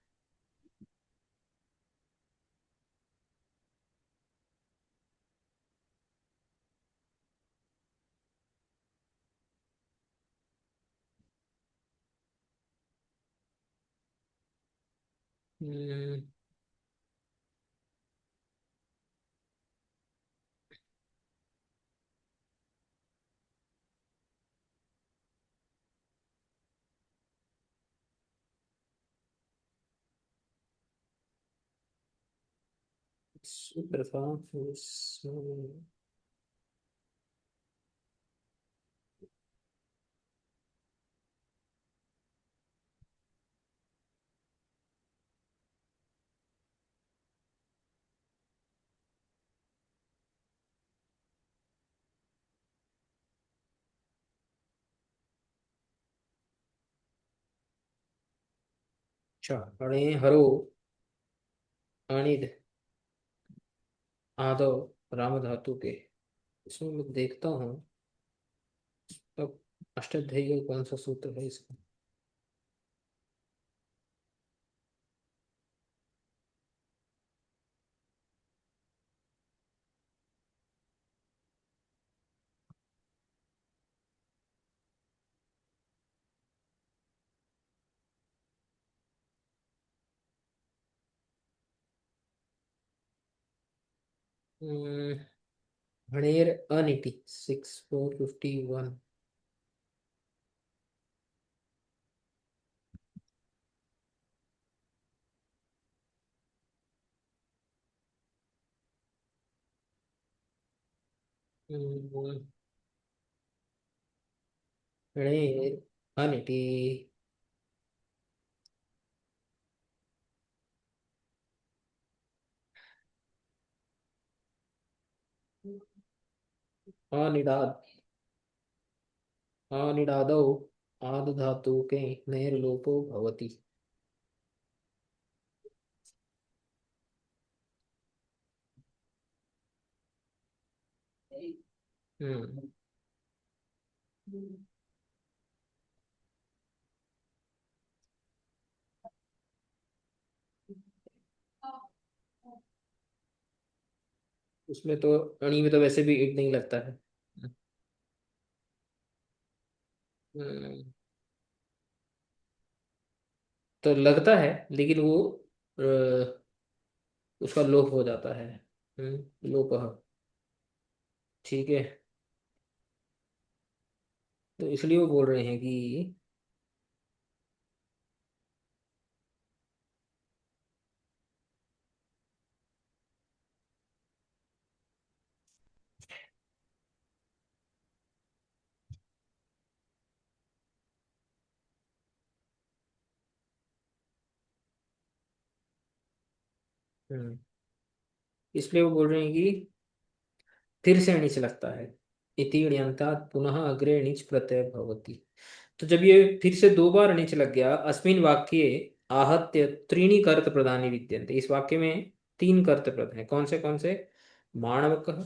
हम्म, सूत्र था अच्छा, अणे हरो अणिध आदो राम धातु के। इसमें मैं देखता हूँ अब अष्टाध्यायी का कौन सा सूत्र है इसका। हणेर अनिति 6451। हणेर अनिति अनिडाद अनिडादौ आद धातु के नहर लोपो भवति। हम्म। उसमें तो अणी में तो वैसे भी ईट नहीं लगता है। हम्म, तो लगता है लेकिन वो उसका लोप हो जाता है। लोप। ठीक है, तो इसलिए वो बोल रहे हैं कि हम्म, इसलिए वो बोल रहे हैं कि फिर से णिच लगता है। इति ण्यन्तात् पुनः अग्रे णिच प्रत्यय भवति। तो जब ये फिर से दो बार णिच लग गया, अस्मिन् वाक्ये आहत्य त्रीणि कर्त प्रदानि विद्यन्ते। इस वाक्य में तीन कर्त प्रद हैं। कौन से? माणवकः,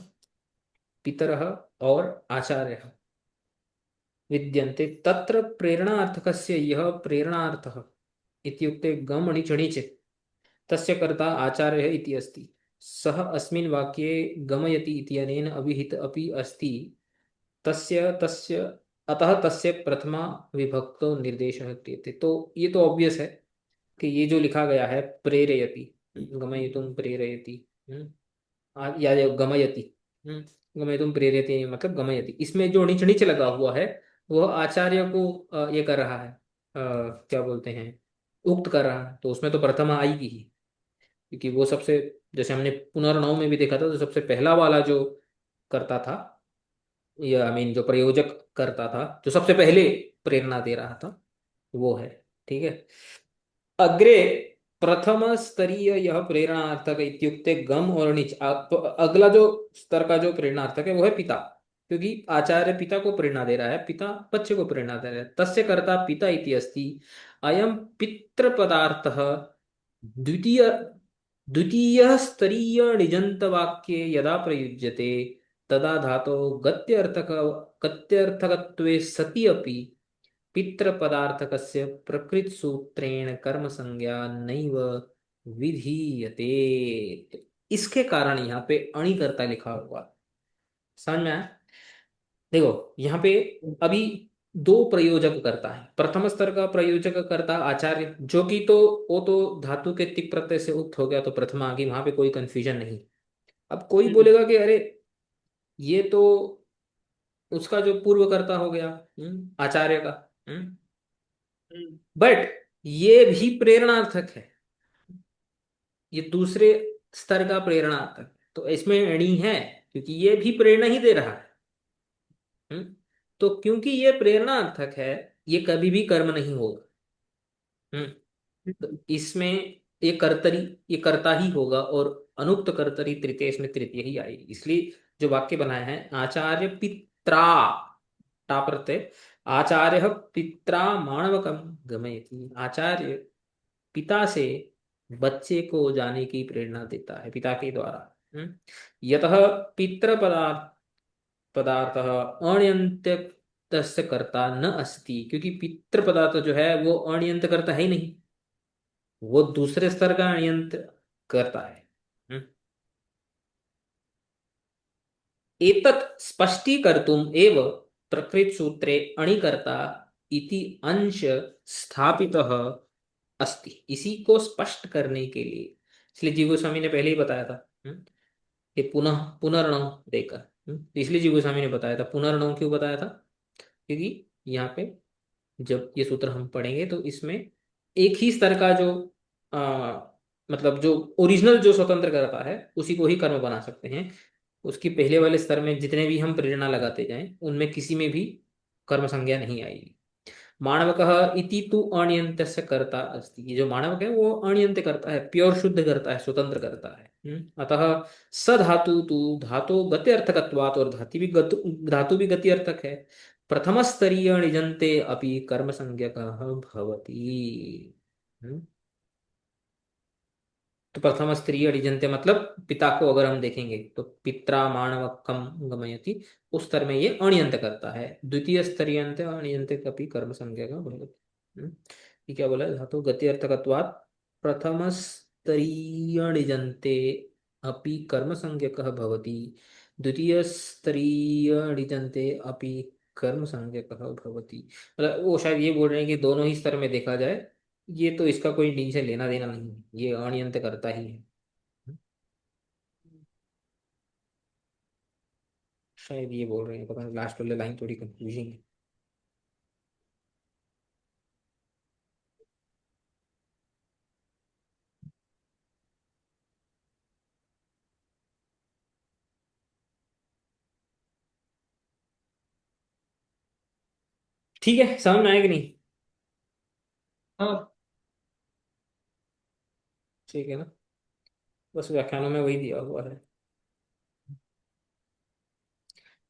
पितरः और आचार्यः विद्यन्ते। तत्र प्रेरणार्थकस्य यः प्रेरणार्थः इत्युक्ते गम णिच णिच तस्य कर्ता आचार्यः इति अस्ति। सः अस्मिन् वाक्ये गमयति इत्यनेन अभिहित अपि अस्ति। तस्य तस्य अतः तस्य प्रथमा विभक्तो निर्देश क्रियते। तो ये तो ऑब्वियस है कि ये जो लिखा गया है प्रेरयति, गमयितुम प्रेरयति, या जो गमयति, गमयितुम प्रेरयति मतलब गमयति, इसमें जो नीच नीच लगा हुआ है वह आचार्य को ये कर रहा है, क्या बोलते हैं, उक्त कर रहा है, तो उसमें तो प्रथमा आएगी ही, क्योंकि वो सबसे, जैसे हमने पुनर्नव में भी देखा था, तो सबसे पहला वाला जो करता था, या आई मीन जो प्रयोजक करता था, जो सबसे पहले प्रेरणा दे रहा था, वो है। ठीक है। अग्रे प्रथम स्तरीय यह प्रेरणार्थक इत्युक्ते गम और नीच, तो अगला जो स्तर का जो प्रेरणार्थक है वो है पिता, क्योंकि आचार्य पिता को प्रेरणा दे रहा है, पिता बच्चे को प्रेरणा दे रहा है। तस्य कर्ता पिता इति अस्ति, अयम पितृ पदार्थः द्वितीय द्वितीय स्तरीय निजंत वाक्ये यदा प्रयुज्यते तदा धातो गत्यर्थकत्वे सति अपि पितृपदार्थकस्य प्रकृतसूत्रेण कर्म संज्ञा नैव विधीयते। इसके कारण यहाँ पे अणिकर्ता लिखा हुआ, समझ में आया? देखो यहाँ पे अभी दो प्रयोजक करता है, प्रथम स्तर का प्रयोजक करता आचार्य, जो कि तो वो तो धातु के तिक प्रत्यय से उक्त हो गया, तो प्रथमा आ गई, वहां पे कोई कंफ्यूजन नहीं। अब कोई हम्म, बोलेगा कि अरे ये तो उसका जो पूर्व कर्ता हो गया, आचार्य का, हम्म, बट ये भी प्रेरणार्थक है, ये दूसरे स्तर का प्रेरणार्थक, तो इसमें अणी है, क्योंकि ये भी प्रेरणा ही दे रहा है। तो क्योंकि ये प्रेरणार्थक है, ये कभी भी कर्म नहीं होगा। हम्म तो इसमें ये कर्तरी, ये कर्ता ही होगा, और अनुक्त कर्तरी तृतीय, इसमें तृतीय ही आएगी, इसलिए जो वाक्य बनाया है आचार्य पित्रा, टा प्रत्यय, आचार्य पित्रा माणवकम गमयति, आचार्य पिता से बच्चे को जाने की प्रेरणा देता है, पिता के द्वारा। यतः पितृ पदार्थ पदार्थ अनियंत्य से कर्ता न अस्ति, क्योंकि पितृ पदार्थ जो है वो अनियंत करता है ही नहीं, वो दूसरे स्तर का अनियंत करता है। हम्म। एतत् स्पष्टीकर्तुम एव प्रकृत सूत्रे अणिकर्ता इति अंश स्थापितः अस्ति, इसी को स्पष्ट करने के लिए, इसलिए जीव गोस्वामी ने पहले ही बताया था, कि पुनः पुनर्णव देकर, तो इसलिए जीव गोस्वामी ने बताया था, पुनर्णव क्यों बताया था, क्योंकि यहाँ पे जब ये सूत्र हम पढ़ेंगे तो इसमें एक ही स्तर का जो मतलब जो ओरिजिनल जो स्वतंत्र करता है उसी को ही कर्म बना सकते हैं, उसकी पहले वाले स्तर में जितने भी हम प्रेरणा लगाते जाएं उनमें किसी में भी कर्म संज्ञा नहीं आएगी। माणवकः इति तु अनियंत्य कर्ता अस्ति, ये जो माणवक है वो अनियंत्य करता है, प्योर शुद्ध करता है, स्वतंत्र करता है। अतः स धातु तु धातो गति अर्थकत्वात्, और धातु भी गति अर्थक है, प्रथम स्तरीय निजन्ते अपि कर्म संज्ञकः भवति। हम्म, तो प्रथम स्त्रीय अडिजन्ते मतलब पिता को अगर हम देखेंगे तो पित्रा माणवकम गमयति, उस स्तर में ये अणियंत करता है, द्वितीय स्तरीय अणियंत कपि कर्म संज्ञा का भवति। ये क्या बोला, धातु गति अर्थकत्वात् प्रथम स्तरीय अडिजन्ते अपि कर्म संज्ञकः भवति, द्वितीय स्तरीय अडिजन्ते अपि कर्म संज्ञकः भवति। मतलब वो शायद ये बोल रहे हैं कि दोनों ही स्तर में देखा जाए, ये तो इसका कोई डी से लेना देना नहीं है, ये अनियंत करता ही है। शायद ये बोल रहे हैं, पता नहीं, लास्ट वाले लाइन थोड़ी कंफ्यूजिंग है। ठीक है, समझ में आएगा नहीं? हाँ। ठीक है ना, बस व्याख्यानों में वही दिया हुआ है,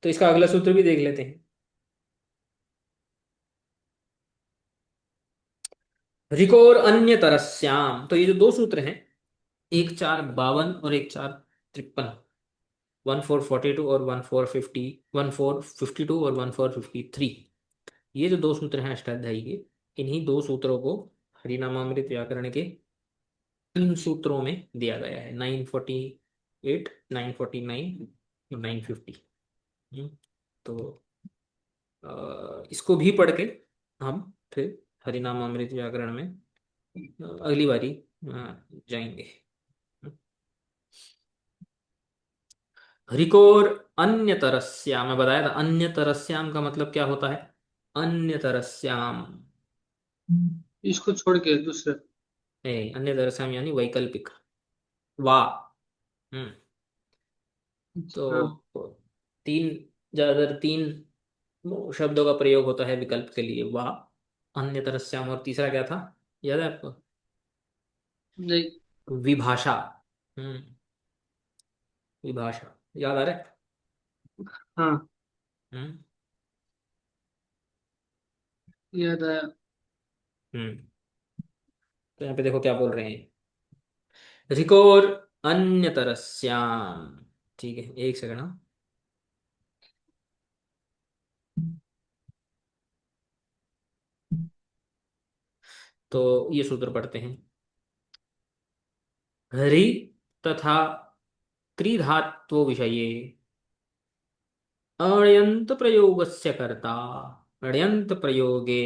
तो इसका अगला सूत्र भी देख लेते हैं। रिकोर अन्य तरस्याम, तो ये जो दो सूत्र हैं, 1,452 और 1,453, 1,442 और 1,450, 1,452 और 1,453, ये जो दो सूत्र हैं अष्टाध्यायी के, इन्हीं दो सूत्रों को हरिनामामृत व्याकरण के तीन सूत्रों में दिया गया है, 948, 949, 950। तो इसको भी पढ़ के हम फिर हरिनामामृत व्याकरण में अगली बारी जाएंगे। हरिकोर अन्य तरस्याम, मैं बताया था अन्य तरस्याम का मतलब क्या होता है। अन्य तरस्याम, इसको छोड़ के दूसरे। नहीं, अन्य तरस्याम यानी वैकल्पिक। वाह। हम्म। हाँ। तो तीन, ज्यादातर तीन शब्दों का प्रयोग होता है विकल्प के लिए, वाह, अन्य तरस्याम, और तीसरा क्या था, याद है आपको। नहीं। विभाषा। हम्म। विभाषा, याद आ रहा है। हाँ, हम्म। याद आया। हम्म। तो यहाँ पे देखो क्या बोल रहे हैं, रिकोर अन्य तरस्याम। ठीक है, एक सेकंड, हाँ। तो ये सूत्र पढ़ते हैं। हरि तथा क्रीधात्व विषये अण्यन्त प्रयोगस्य कर्ता अण्यन्त प्रयोगे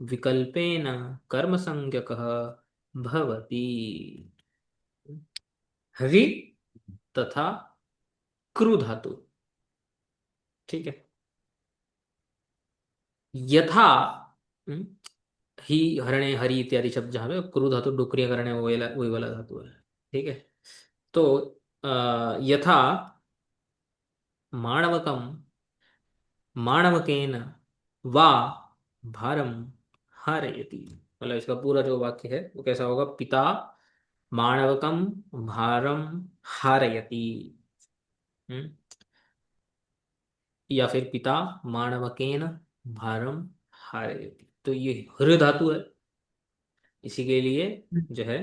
विकल्पेन कर्मसंज्ञकः भवति। हरि तथा क्रू धातु, ठीक है, यथा, हम्म, ही, हरणे, हरि इत्यादि शब्द जहाँ पे क्रू धातु डुक्रिया करने वही वाला धातु है। ठीक है। तो यथा माणवकम माणवकेन वा भारम हारयति, मतलब इसका पूरा जो वाक्य है वो कैसा होगा, पिता माणवकम भारम हारयति। हम्म? या फिर पिता माणवकेन भारम हारयति, तो ये हृ धातु है, इसी के लिए जो है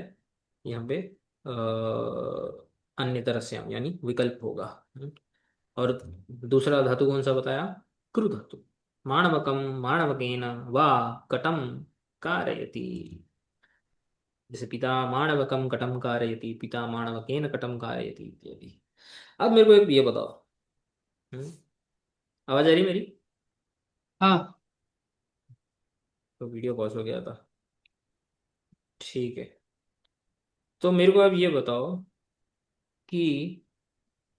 यहाँ पे अन्य तरह से यानी विकल्प होगा। और दूसरा धातु कौन सा बताया, क्रु धातु, माणवकम माणवकेन वा कटम कारयति, जैसे पिता माणवकम कटम कारयति, पिता माणवकेन कटम कारयति इत्यादि। अब मेरे को एक ये बताओ, हम्म, आवाज आ रही मेरी। हाँ। तो वीडियो पॉज हो गया था। ठीक है, तो मेरे को अब ये बताओ कि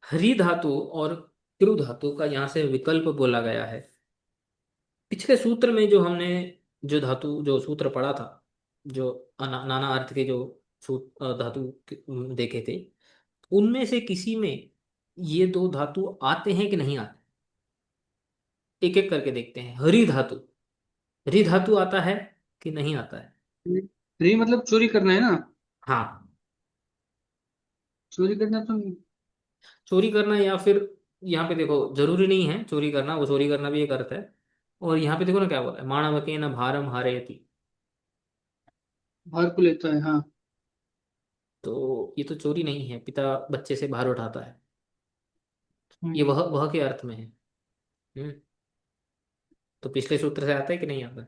हरि धातु और क्रु धातु का यहाँ से विकल्प बोला गया है। पिछले सूत्र में जो हमने, जो धातु जो सूत्र पढ़ा था, जो नाना अर्थ के जो धातु देखे थे, उनमें से किसी में ये दो धातु आते हैं कि नहीं आते, एक एक करके देखते हैं। हरि धातु, हरि धातु आता है कि नहीं आता है। री मतलब चोरी करना है ना। हाँ, चोरी करना तो। चोरी करना, या फिर यहाँ पे देखो जरूरी नहीं है चोरी करना, वो चोरी करना भी एक अर्थ है। और यहाँ पे देखो ना क्या बोला है, माणवके न भारम हारयति, भार को लेता है, हाँ। तो ये तो चोरी नहीं है, पिता बच्चे से भार उठाता है, ये हम्म। वह के अर्थ में है। हम्म। तो पिछले सूत्र से आता है कि नहीं आता है?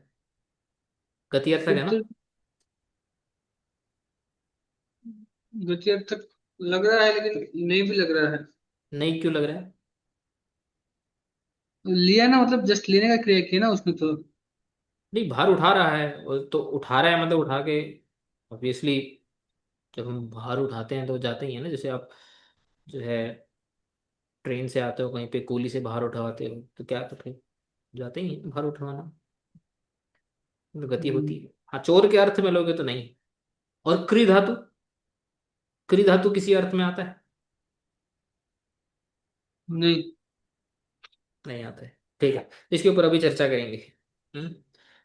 गति अर्थक फिर है ना। तो गति अर्थ तक लग रहा है, लेकिन नहीं भी लग रहा है। नहीं, क्यों लग रहा है। लिया ना, मतलब जस्ट लेने का क्रिया किया ना उसने तो। नहीं, भार उठा रहा है, वो तो उठा रहा है मतलब उठा के, ऑब्वियसली जब हम भार उठाते हैं तो जाते ही है ना, जैसे आप जो है ट्रेन से आते हो, कहीं पे कुली से भार उठवाते हो, तो क्या, तो फिर जाते ही हैं भार उठवाना, तो गति होती हम्म, है। हाँ, चोर के अर्थ में लोगे तो नहीं। और क्री धातु, क्री धातु किसी अर्थ में आता है, नहीं। नहीं आता है। ठीक है, इसके ऊपर अभी चर्चा करेंगे। हम्म।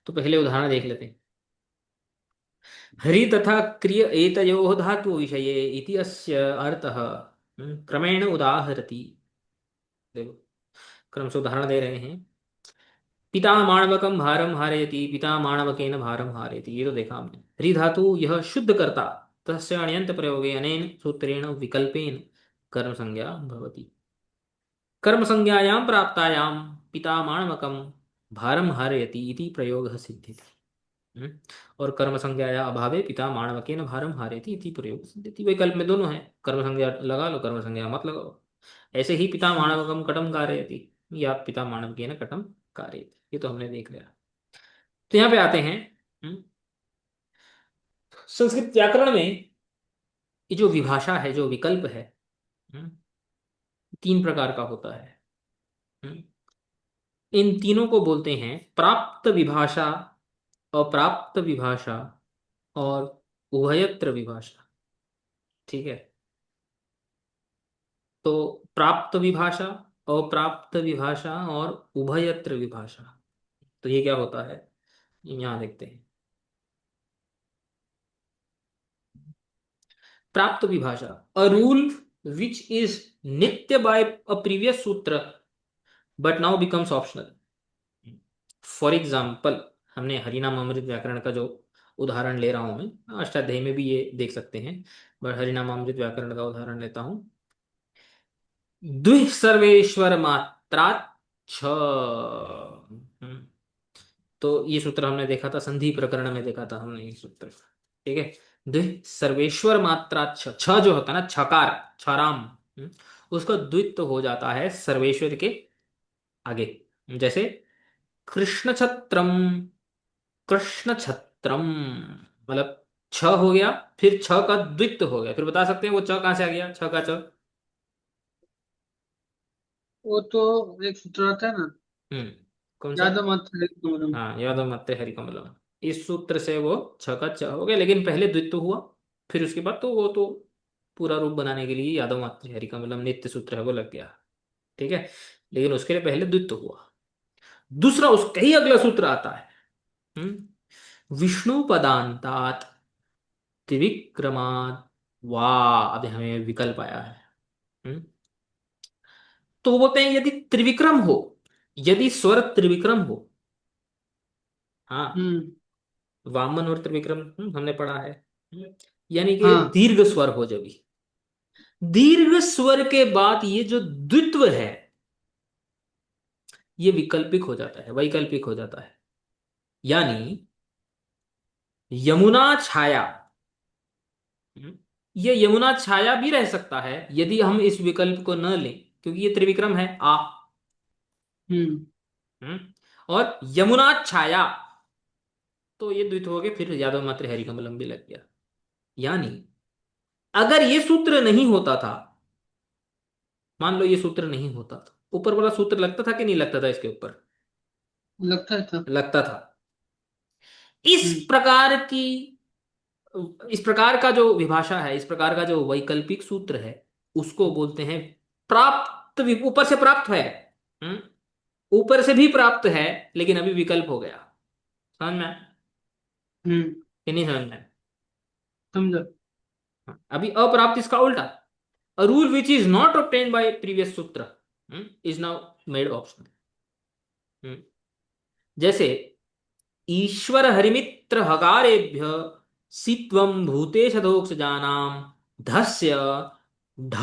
तो पहले उदाहरण देख लेते हैं। हरि तथा क्रिय एतयोः धातु विषये इति अस्य अर्थः, क्रमेण उदाहरति। देखो, क्रम से उदाहरण दे रहे हैं। पिता माणवकम भारम हारयति, पिता माणवकेन भारम हारयति, ये तो देखा हमने। हरि धातु यह शुद्ध कर्ता, तस्य अण्यन्त प्रयोगे अनेन सूत्रेण विकल्पेन कर्म संज्ञा भवति। कर्म संज्ञायां प्राप्तायां पिता माणवकम भारम हारयति इति प्रयोगः सिद्ध्यति। हम्म? और कर्म संज्ञाया अभावे पिता माणवकेन भारम हारयति इति प्रयोग सिद्ध्यति, वैकल्प में दोनों है, कर्म संज्ञा लगा लो, कर्म संज्ञा मत लगाओ। ऐसे ही पिता हम्म, माणवकम कटम कारयति, या पिता माणवकेन कटम कारयति। ये तो हमने देख लिया। तो यहाँ पे आते हैं। हम्म, संस्कृत व्याकरण में ये जो विभाषा है, जो विकल्प है, हम्म, तीन प्रकार का होता है। हम्म, इन तीनों को बोलते हैं प्राप्त विभाषा, अप्राप्त विभाषा और उभयत्र विभाषा। ठीक है। तो प्राप्त विभाषा, अप्राप्त विभाषा और उभयत्र विभाषा। तो ये क्या होता है, यहाँ देखते हैं। प्राप्त विभाषा, अ रूल विच इज नित्य बाय अ प्रीवियस सूत्र but now becomes optional. For example, हमने हरिनाम अमृत व्याकरण का जो उदाहरण ले रहा हूं मैं, अष्टाध्यायी में भी ये देख सकते हैं, बट हरिनाम अमृत व्याकरण का उदाहरण लेता हूं। द्वि सर्वेश्वर मात्रा छ। तो ये सूत्र हमने देखा था, संधि प्रकरण में देखा था हमने ये सूत्र। ठीक है। द्वि सर्वेश्वर मात्रा छ, छ जो होता है ना, छकार, छराम, उसका द्वित्व हो जाता है सर्वेश्वर के आगे। जैसे कृष्ण छत्रम, कृष्ण छत्रम, मतलब छ हो गया, फिर छ का द्वित्व हो गया, फिर बता सकते हैं वो छ कहां से आ गया, छ का छ। वो तो एक सूत्र आता है ना, हम्म। कौन सा। यादव मात्र एक कमरम। हाँ, यादव मत्ते हरिकमलम। इस सूत्र से वो छ का च हो गया, लेकिन पहले द्वित्व हुआ, फिर उसके बाद तो वो तो पूरा रूप बनाने के लिए यादव मात्र हरिकमलम नित्य सूत्र है वो लग गया। ठीक है। लेकिन उसके लिए पहले द्वित्व हुआ। दूसरा उसका ही अगला सूत्र आता है। विष्णु पदांतात त्रिविक्रमात् वाह, अभी हमें विकल्प आया है। हम्म, तो वो बोलते हैं यदि त्रिविक्रम हो, यदि स्वर त्रिविक्रम हो। हाँ, हम्म। वामन और त्रिविक्रम हमने पढ़ा है। यानी कि हाँ। दीर्घ स्वर हो जब भी, दीर्घ स्वर के बाद ये जो द्वित्व है, ये विकल्पिक हो जाता है, वैकल्पिक हो जाता है। यानी यमुना छाया, हम्म, ये यमुना छाया भी रह सकता है यदि हम इस विकल्प को न लें, क्योंकि ये त्रिविक्रम है आ। हम्म। हम्म, और यमुना छाया, तो ये द्वित्व हो गए, फिर यादव मात्र हरिकमलम भी लग गया। यानी अगर ये सूत्र नहीं होता था, मान लो ये सूत्र नहीं होता था, ऊपर वाला सूत्र लगता था कि नहीं लगता था इसके ऊपर। लगता है था। लगता था। इस हम्म। प्रकार की, इस प्रकार का जो विभाषा है, इस प्रकार का जो वैकल्पिक सूत्र है, उसको बोलते हैं प्राप्त ऊपर से प्राप्त है। हम्म, ऊपर से भी प्राप्त है, लेकिन अभी विकल्प हो गया। समझ में आया हम्म। कि नहीं समझ में आया? समझा। हाँ, अभी अप्राप्त इसका उल्टा, a rule which is not obtained bye previous सूत्र इज नाउ मेड ऑप्शनल। जैसे ईश्वर हरिमित्र हकारेभ्य सित्वम भूतेश दोक्षजानाम धस्य ढ।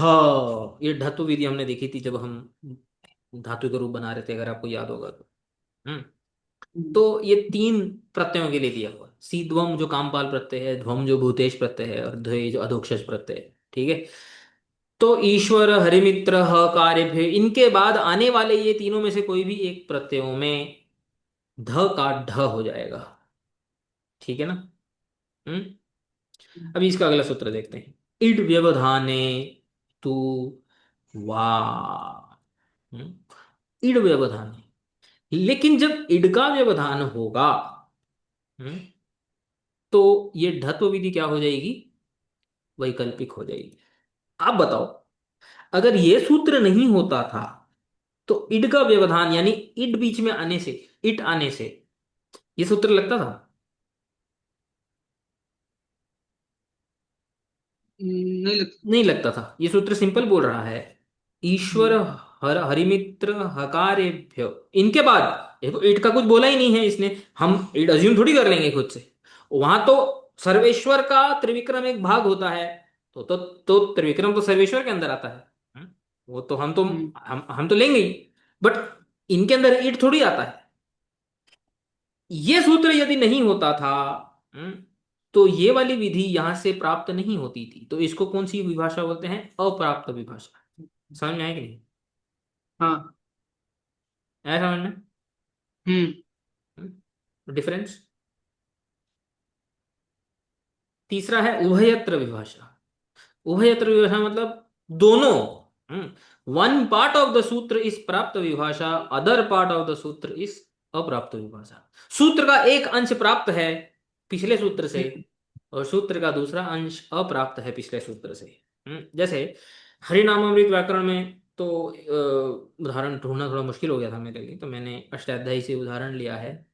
ये धतु विधि हमने देखी थी जब हम धातु का रूप बना रहे थे, अगर आपको याद होगा तो। हम्म। हम्म। तो ये तीन प्रत्ययों के लिए दिया हुआ, सीध्वम जो कामपाल प्रत्यय है, ध्वम जो भूतेश प्रत्यय है, और ध्वे जो अधोक्षज प्रत्यय है। ठीक है। तो ईश्वर हरिमित्र हकारेभ्य, इनके बाद आने वाले ये तीनों में से कोई भी एक प्रत्ययों में ध का ढ हो जाएगा। ठीक है ना। हम्म। अभी इसका अगला सूत्र देखते हैं। इड व्यवधाने तू वा। इड व्यवधाने, लेकिन जब इड का व्यवधान होगा, हम्म, तो ये ढत्व विधि क्या हो जाएगी, वैकल्पिक हो जाएगी। आप बताओ, अगर ये सूत्र नहीं होता था, तो इड का व्यवधान यानी इड बीच में आने से, इट आने से ये सूत्र लगता था। नहीं लगता। नहीं लगता था। ये सूत्र सिंपल बोल रहा है, ईश्वर हम्म। हरिमित्र हकारेभ्य, इनके बाद देखो ईट का कुछ बोला ही नहीं है इसने, हम ईट अज्यूम थोड़ी कर लेंगे खुद से। वहां तो सर्वेश्वर का त्रिविक्रम एक भाग होता है, तो त्रिविक्रम तो सर्वेश्वर के अंदर आता है। वो तो हम्म। हम तो लेंगे ही, बट इनके अंदर ईट थोड़ी आता है। ये सूत्र यदि नहीं होता था, हम्म, तो ये वाली विधि यहां से प्राप्त नहीं होती थी। तो इसको कौन सी विभाषा बोलते हैं, अप्राप्त विभाषा। समझ में आया कि नहीं, हाँ। आया समझ में। हम्म। डिफरेंस। तीसरा है उभयत्र विभाषा। उभयत्र विभाषा मतलब दोनों। वन पार्ट ऑफ द सूत्र इज प्राप्त विभाषा, अदर पार्ट ऑफ द सूत्र इज अप्राप्त विभाषा। सूत्र का एक अंश प्राप्त है पिछले सूत्र से, हम्म। और सूत्र का दूसरा अंश अप्राप्त है पिछले सूत्र से। जैसे हरिनामामृत व्याकरण में तो उदाहरण ढूंढना थोड़ा मुश्किल हो गया था मेरे लिए, तो मैंने अष्टाध्यायी से उदाहरण लिया है।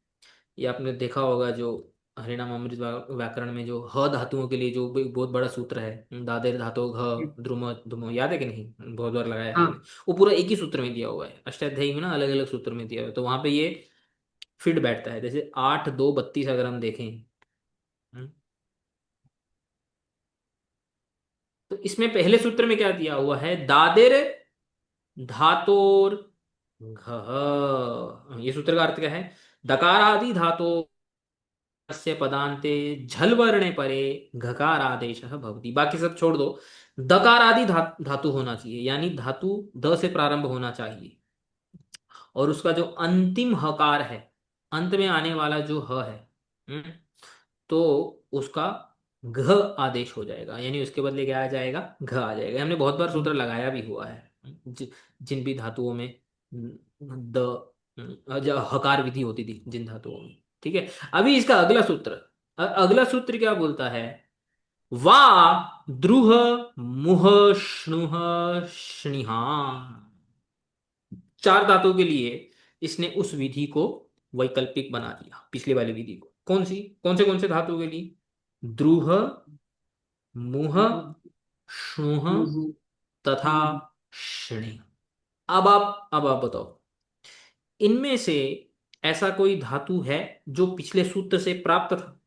ये आपने देखा होगा जो हरिनामामृत व्याकरण में जो ह धातुओं के लिए जो भी बहुत बड़ा सूत्र है, दादेर धातु घ द्रुम धुम, याद है कि नहीं? बहुत बार लगाया है हमने। हाँ। वो पूरा एक ही सूत्र में दिया हुआ है, अष्टाध्यायी में ना अलग अलग सूत्र में दिया हुआ है, तो वहां पे ये फिट बैठता है। जैसे 8 2 32 अगर हम देखें, हम्म, तो इसमें पहले सूत्र में क्या दिया हुआ है? दादेर धातोर घ। ये सूत्र का अर्थ क्या है? दकारादि धातो अस्य पदान्ते झल वर्णे परे घकार आदेश भवति। बाकी सब छोड़ दो, दकारादि धातु होना चाहिए, यानी धातु द से प्रारंभ होना चाहिए, और उसका जो अंतिम हकार है, अंत में आने वाला जो ह है, हम्म, तो उसका घ आदेश हो जाएगा, यानी उसके बदले क्या आ जाएगा? घ आ जाएगा। हमने बहुत बार सूत्र लगाया भी हुआ है। जिन भी धातुओं में द जो हकार विधि होती थी जिन धातुओं में। ठीक है। अभी इसका अगला सूत्र, अगला सूत्र क्या बोलता है? वा द्रुह मुह श्नुह श्निहा। चार धातुओं के लिए इसने उस विधि को वैकल्पिक बना दिया पिछली वाली विधि को। कौन से धातु के लिए? द्रुह, मुह, श्नुह तथा श्नि। अब आप बताओ, इनमें से ऐसा कोई धातु है जो पिछले सूत्र से प्राप्त था?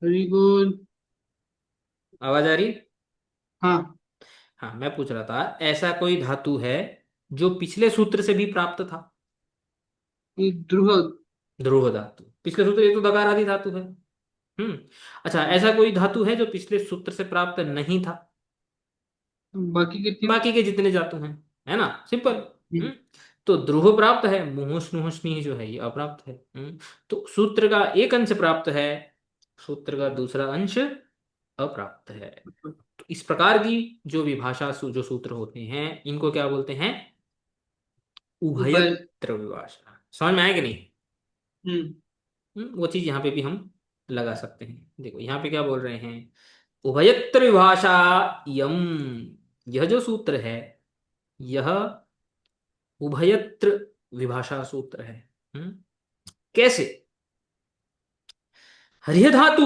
Very good. आवाज आ रही है? हाँ। हाँ, मैं पूछ रहा था ऐसा कोई धातु है जो पिछले सूत्र से भी प्राप्त था? ये ध्रुव। ध्रुव धातु पिछले सूत्र, ये तो दकार आदि धातु है। हम्म। अच्छा, ऐसा कोई धातु है जो पिछले सूत्र से प्राप्त नहीं था? बाकी के तीन। बाकी के जितने धातु हैं, है ना, सिंपल। हम्म। हम्म। तो ध्रुव प्राप्त है, मुहुष नुहुष्णि जो है ये अप्राप्त है। तो सूत्र का एक अंश प्राप्त है, सूत्र का दूसरा अंश अप्राप्त है। तो इस प्रकार की जो विभाषा जो सूत्र होते हैं, इनको क्या बोलते हैं? उभय। उभयत्र विभाषा। समझ में आया कि नहीं? हम्म। वो चीज यहाँ पे भी हम लगा सकते हैं। देखो यहाँ पे क्या बोल रहे हैं? उभयत्र विभाषा यम, यह जो सूत्र है, यह उभयत्र विभाषा सूत्र है। कैसे? हरिह धातु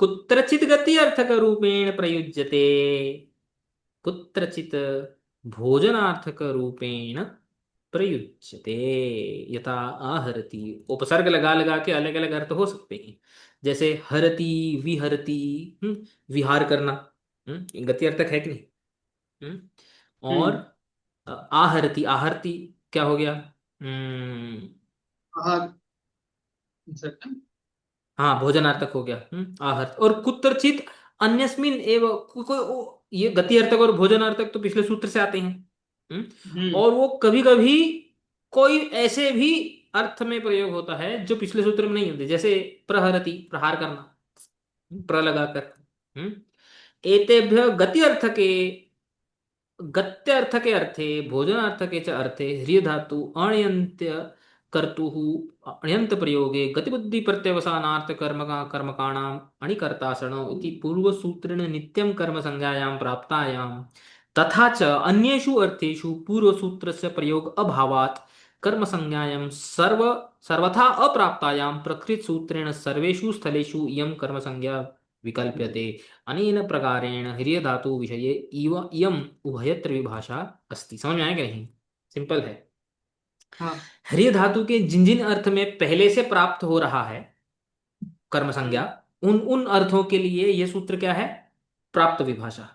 कुत्रचित गति अर्थक रूपेण प्रयुज्यते, कुत्रचित भोजनार्थक रूपेण प्रयुज्यते। यथा आहरति, उपसर्ग लगा लगा के अलग अलग अर्थ हो सकते हैं। जैसे हरति, विहरति, विहार करना, गति अर्थक है कि नहीं? और हम्म। आहरति, आहरति क्या हो गया? हम्म, आहार। सकता। हाँ, भोजनार्थक हो गया। आहर्त। और कुत्रचित अन्यस्मिन एव ये गति अर्थक और भोजनार्थक तो पिछले सूत्र से आते हैं। हम्म। और वो कभी कभी कोई ऐसे भी अर्थ में प्रयोग होता है जो पिछले सूत्र में नहीं होते, जैसे प्रहरति, प्रहार करना, प्र लगाकर। एतेभ्य गति अर्थ के, गत्यर्थ के अर्थे, भोजनार्थ के च अर्थे ह्रिय धातु अण्यन्त्य कर्तुः अण्यन्त प्रयोगे गतिबुद्धि प्रत्यवसानार्थ कर्मकाणाम् अणिकर्तासनो इति पूर्वसूत्रेण नित्यं कर्म संज्ञायां प्राप्तायां, तथा च अन्येषु अर्थेषु पूर्वसूत्रस्य प्रयोग अभावात् कर्म संज्ञायां सर्वथा अप्राप्तायां प्रकृतसूत्रेण सर्वेषु स्थलेषु इयं कर्म संज्ञा विकल्प्यते। अनेन प्रकारेण ह्रिय धातु विषये इव इयम उभयत्र विभाषा अस्ति। समझ में आया कि नहीं? सिंपल है। हाँ। ह्रिय धातु के जिन जिन अर्थ में पहले से प्राप्त हो रहा है कर्म संज्ञा, उन उन अर्थों के लिए यह सूत्र क्या है? प्राप्त विभाषा।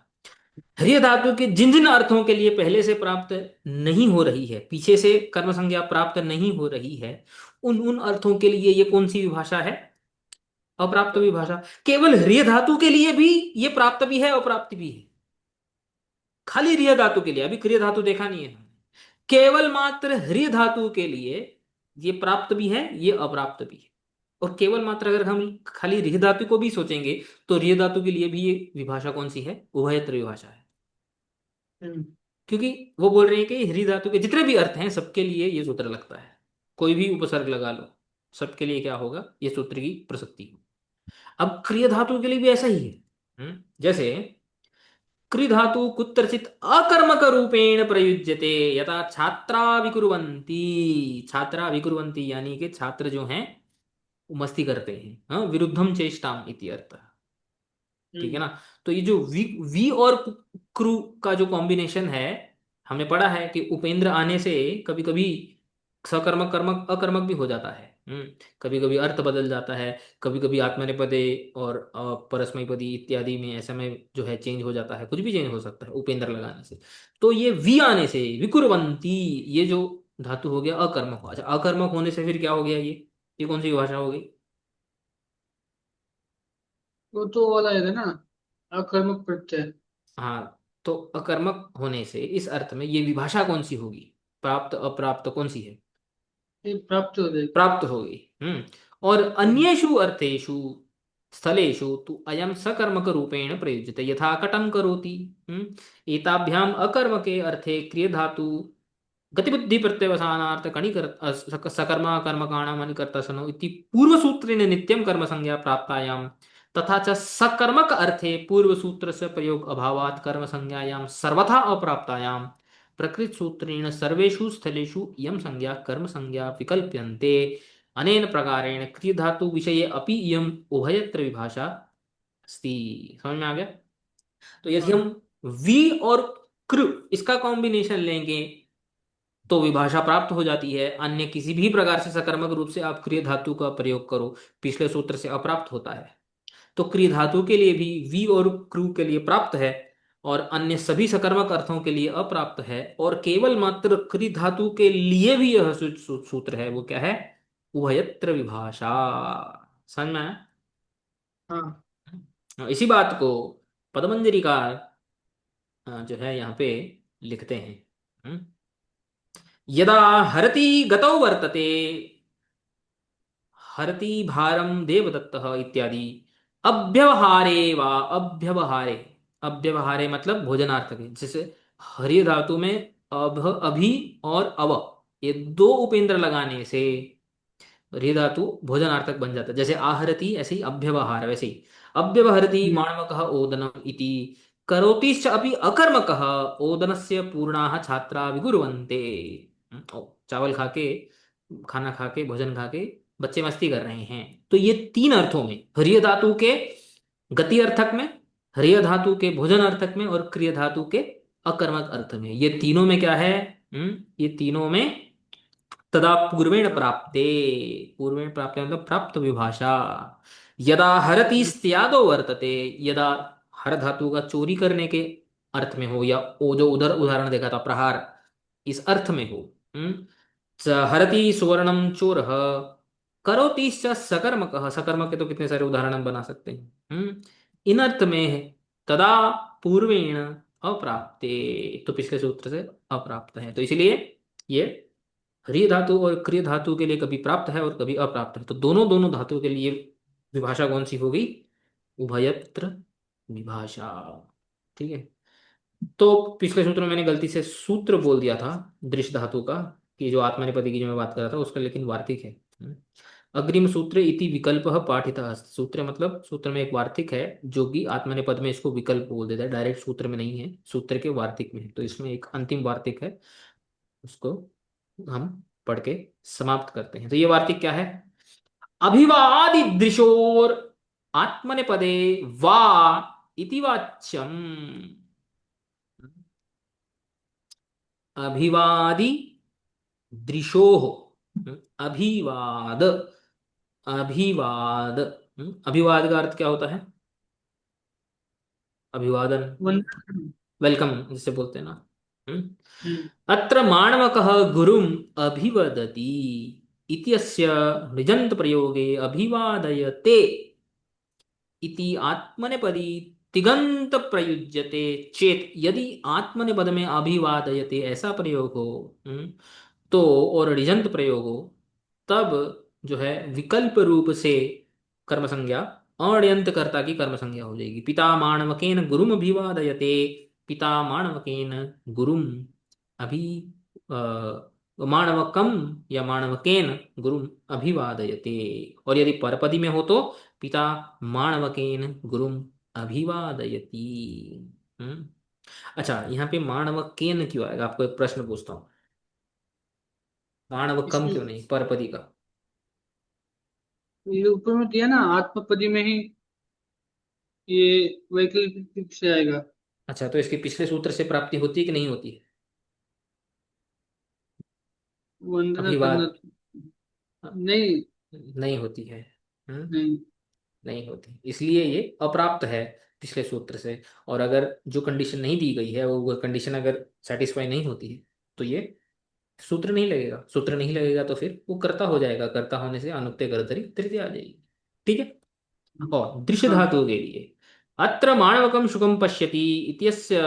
ह्रिय धातु के जिन जिन अर्थों के लिए पहले से प्राप्त नहीं हो रही है, पीछे से कर्म संज्ञा प्राप्त नहीं हो रही है, उन उन अर्थों के लिए ये कौन सी विभाषा है? अप्राप्त विभाषा। केवल ह्रिय धातु के लिए भी ये प्राप्त भी है, अप्राप्त भी है। खाली ह्रिय धातु के लिए, अभी क्रिय धातु देखा नहीं है, केवल मात्र ह्रिय धातु के लिए ये प्राप्त भी है, ये अप्राप्त भी है। और केवल मात्र अगर हम खाली ह्रिय धातु को भी सोचेंगे तो ह्रिय धातु के लिए भी ये विभाषा कौन सी है, उभयत्र विभाषा है। हम्म। क्योंकि वो बोल रहे हैं कि ह्रिय धातु के जितने भी अर्थ हैं सबके लिए ये सूत्र लगता है, कोई भी उपसर्ग लगा लो, सबके लिए क्या होगा, ये सूत्र की प्रसक्ति हो। अब क्रिय धातु के लिए भी ऐसा ही है। जैसे क्रि धातु कुत्रचित अकर्मक रूपेण प्रयुज्यते, यथा छात्रा विकुर्वन्ति। छात्रा विकुर्वन्ति यानी कि छात्र जो हैं वो मस्ती करते हैं, हाँ, विरुद्धम चेष्टाम इति अर्थ। ठीक है हम्म। ना। तो ये जो वी और क्रू का जो कॉम्बिनेशन है, हमने पढ़ा है कि उपेंद्र आने से कभी कभी सकर्मक कर्मक अकर्मक भी हो जाता है। कभी कभी अर्थ बदल जाता है, कभी कभी आत्मनेपदे और परस्मैपदी इत्यादि में ऐसे में जो है चेंज हो जाता है, कुछ भी चेंज हो सकता है उपेंद्र लगाने से। तो ये वी आने से विकुरवंती, ये जो धातु हो गया अकर्मक। अच्छा, अकर्मक होने से फिर क्या हो गया, ये कौन सी भाषा हो गई। वो तो वाला है ना, आक्रामक प्रत्यय। हाँ, तो अकर्मक होने से इस अर्थ में ये विभाषा कौन सी होगी, प्राप्त अप्राप्त कौन सी है, ये प्राप्त हो जाएगी। प्राप्त होगी। और हम्म। अन्येषु अर्थेषु स्थलेषु तु अयम सकर्मक रूपेण प्रयुज्यते, यथा कटं करोति। हम्म एताभ्याम अकर्मके अर्थे क्रिय धातु गतिबुद्धि प्रत्यवसानार्थ कणिकर सकर्मा कर्मकाणाम अनिकर्तसनो इति पूर्वसूत्रेण नित्यं कर्म संज्ञा प्राप्तायां, तथा च सकर्मक अर्थे पूर्वसूत्रस्य प्रयोग अभावात् कर्म संज्ञायां सर्वथा अप्राप्तायां प्रकृत सूत्रेण सर्वेषु स्थलेषु इयं संज्ञा कर्म संज्ञा विकल्प्यन्ते। अनेन प्रकारेण क्रिय धातु विषये अपि इयम् उभयत्र विभाषा अस्ति। समझ में आ गया। तो यदि हाँ। हम वी और कृ इसका कॉम्बिनेशन लेंगे तो विभाषा प्राप्त हो जाती है। अन्य किसी भी प्रकार से सकर्मक रूप से आप क्रिय धातु का प्रयोग करो, पिछले सूत्र से अप्राप्त होता है। तो क्रिय धातु के लिए भी वी और क्रू के लिए प्राप्त है, और अन्य सभी सकर्मक अर्थों के लिए अप्राप्त है। और केवल मात्र क्रिय धातु के लिए भी यह सूत्र है, वो क्या है, उभयत्र विभाषा। समझ में आया? हाँ। इसी बात को पदमंजरीकार जो है यहाँ पे लिखते हैं। हम्म, यदा हरति गतौ वर्तते, हरति भारम देवदत्तः इत्यादि, अव्यवहारे वा अव्यवहारे, अव्यवहारे मतलब भोजनार्थक है। जैसे हरि धातु में अभी और अव, ये दो उपेंद्र लगाने से रे धातु भोजनार्थक बन जाता है। जैसे आहरति ऐसे ही अभ्यवहार, वैसे ही अव्यवहरति हम्म। माणवकः ओदनम इति, करोतिश्च अपि अकर्मकः ओदनस्य पूर्णाः छात्रा विकुर्वन्ते। चावल खा के, खाना खा के, भोजन खा के बच्चे मस्ती कर रहे हैं। तो ये तीन अर्थों में, हरिय धातु के गति अर्थक में, हरिय धातु के भोजन अर्थक में, और क्रिय धातु के अकर्मक अर्थ में, ये तीनों में क्या है, ये तीनों में तदा पूर्वेण प्राप्ते, पूर्वेण प्राप्ते मतलब प्राप्त विभाषा। यदा हरति इत्यादो वर्तते, यदा हर धातु का चोरी करने के अर्थ में हो, या वो जो उधर उदाहरण देखा था प्रहार, इस अर्थ में हो। हरति सुवर्णम चोर, करोतिश्च सकर्मक, सकर्मक के तो कितने सारे उदाहरण हम बना सकते हैं। इन अर्थ में है, तदा पूर्वेण अप्राप्ते, तो पिछले सूत्र से अप्राप्त है। तो इसलिए ये ह्रिय धातु और क्रिय धातु के लिए कभी प्राप्त है और कभी अप्राप्त है। तो दोनों दोनों धातु के लिए विभाषा कौन सी होगी, उभयत्र विभाषा। ठीक है। तो पिछले सूत्र में मैंने गलती से सूत्र बोल दिया था दृश्य धातु का, कि जो आत्मनेपदी की जो मैं बात कर रहा था उसका, लेकिन वार्तिक है। अग्रिम सूत्र इति विकल्प पाठितः अस्ति। सूत्र मतलब सूत्र में एक वार्तिक है जो कि आत्मनेपद में इसको विकल्प बोल देता है, डायरेक्ट सूत्र में नहीं है, सूत्र के वार्तिक में है। तो इसमें एक अंतिम वार्तिक है, उसको हम पढ़ के समाप्त करते हैं। तो ये वार्तिक क्या है, अभिवादि दृशोर आत्मनेपदे वा इति वाच्यम। अभिवादि दृशोः, अभिवाद, अभिवाद, अभिवाद का अर्थ क्या होता है, अभिवादन, वंदन। वेलकम जिसे बोलते हैं ना। हम्म? हम्म। अत्र माणवकः गुरुम् अभिवदति इत्यस्य निजन्त प्रयोगे अभिवादयते इति आत्मनेपदी तिगंत प्रयुज्यते चेत, यदि आत्मनेपद में अभिवादयते ऐसा प्रयोग हो, तो और ऋजंत प्रयोग हो, तब जो है विकल्प रूप से कर्म संज्ञा अण्यंत कर्ता की कर्म संज्ञा हो जाएगी। पिता माणवकेन गुरुम अभिवादयते, पिता माणवकेन गुरुम अभि माणवकम या माणवकेन गुरुम अभिवादयते। और यदि परपदी में हो तो पिता माणवकेन गुरुम अभिवादयति। हम्म। अच्छा, यहाँ पे माणवकेन क्यों आएगा, आपको एक प्रश्न पूछता हूँ, माणवकम इसमें क्यों नहीं परपदी का? ये ऊपर में दिया ना, आत्मपदी में ही ये वैकल्पिक से आएगा। अच्छा, तो इसके पिछले सूत्र से प्राप्ति होती है कि नहीं होती है? वंदना करना। अभिवाद नहीं। नहीं होती है। हम्म। नहीं। नहीं होती, इसलिए ये अप्राप्त है पिछले सूत्र से। और अगर जो कंडीशन नहीं दी गई है वो कंडीशन अगर सेटिस्फाई नहीं होती है, तो ये सूत्र नहीं लगेगा। सूत्र नहीं लगेगा तो फिर वो कर्ता हो जाएगा, कर्ता होने से अनुक्ते कर्तरी तृतीया आ जाएगी। ठीक है। और दृश्य हाँ। धातु के लिए अत्र माणवकम शुकम पश्यति इत्यस्य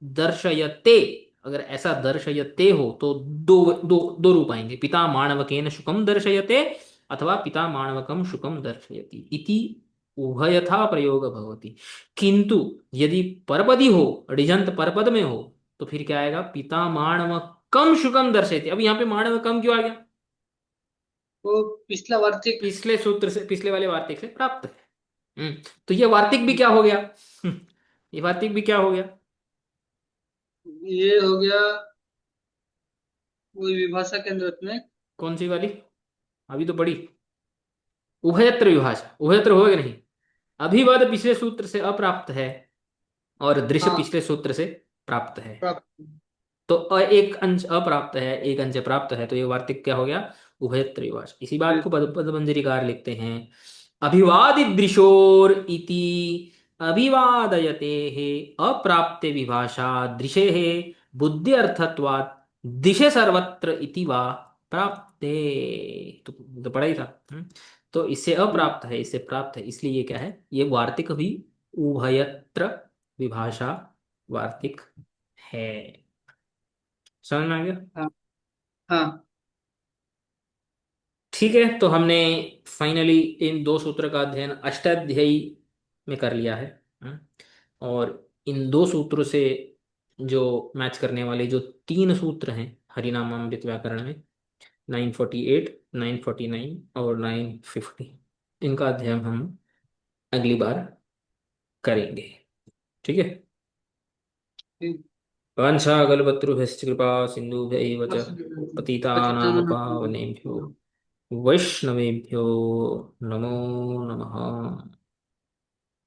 दर्शयते, अगर ऐसा दर्शयते हो तो दो दो दो रूप आएंगे, पिता माणवकेन शुकम दर्शयते अथवा पिता माणवकम शुकम दर्शयति इति उभयथा प्रयोग भवति। किंतु यदि परपदी हो, ऋजंत परपद में हो, तो फिर क्या आएगा, पिता माणवकम शुकम दर्शयति। अब यहाँ पे माणवकम क्यों आ गया? वो पिछला वार्तिक। पिछले सूत्र से, पिछले वाले वार्तिक से प्राप्त है। तो ये वार्तिक भी क्या हो गया? ये वार्तिक भी क्या हो गया? ये हो गया वही विभाषा के अंदर में। कौन सी वाली? अभी तो पढ़ी, उभयत्र विभाषा, उभयत्र होगा कि नहीं? अभिवाद पिछले सूत्र से अप्राप्त है और दृश्य हाँ। पिछले सूत्र से प्राप्त है। प्राप्त। तो एक अंश अप्राप्त है, एक अंश प्राप्त है, तो ये वार्तिक क्या हो गया? उभयत्र विभाषा। इसी बात को पदमंजरीकार लिखते हैं, अभिवादि दृशोर इति अभिवादयते है अप्राप्ते विभाषा दृशे है बुद्धि अर्थत्वात् दिशे सर्वत्र इति वा प्राप्ते। तो पढ़ा ही था। तो इससे अप्राप्त है, इससे प्राप्त है, इसलिए ये क्या है, ये वार्तिक भी उभयत्र विभाषा वार्तिक है। समझ में आ गया? हाँ। हाँ। ठीक है, तो हमने फाइनली इन दो सूत्र का अध्ययन अष्टाध्यायी में कर लिया है। हम्म। और इन दो सूत्रों से जो मैच करने वाले जो तीन सूत्र हैं हरिनामामृत व्याकरण में, 948, 949 और 950, इनका अध्ययन हम अगली बार करेंगे। ठीक है। ठीक। वाञ्छाकल्पतरुभ्यश्च कृपा सिन्धुभ्यैव च बस। पतितानां पतितानां पावनेभ्यो वैष्णवेभ्यो नमो नमः।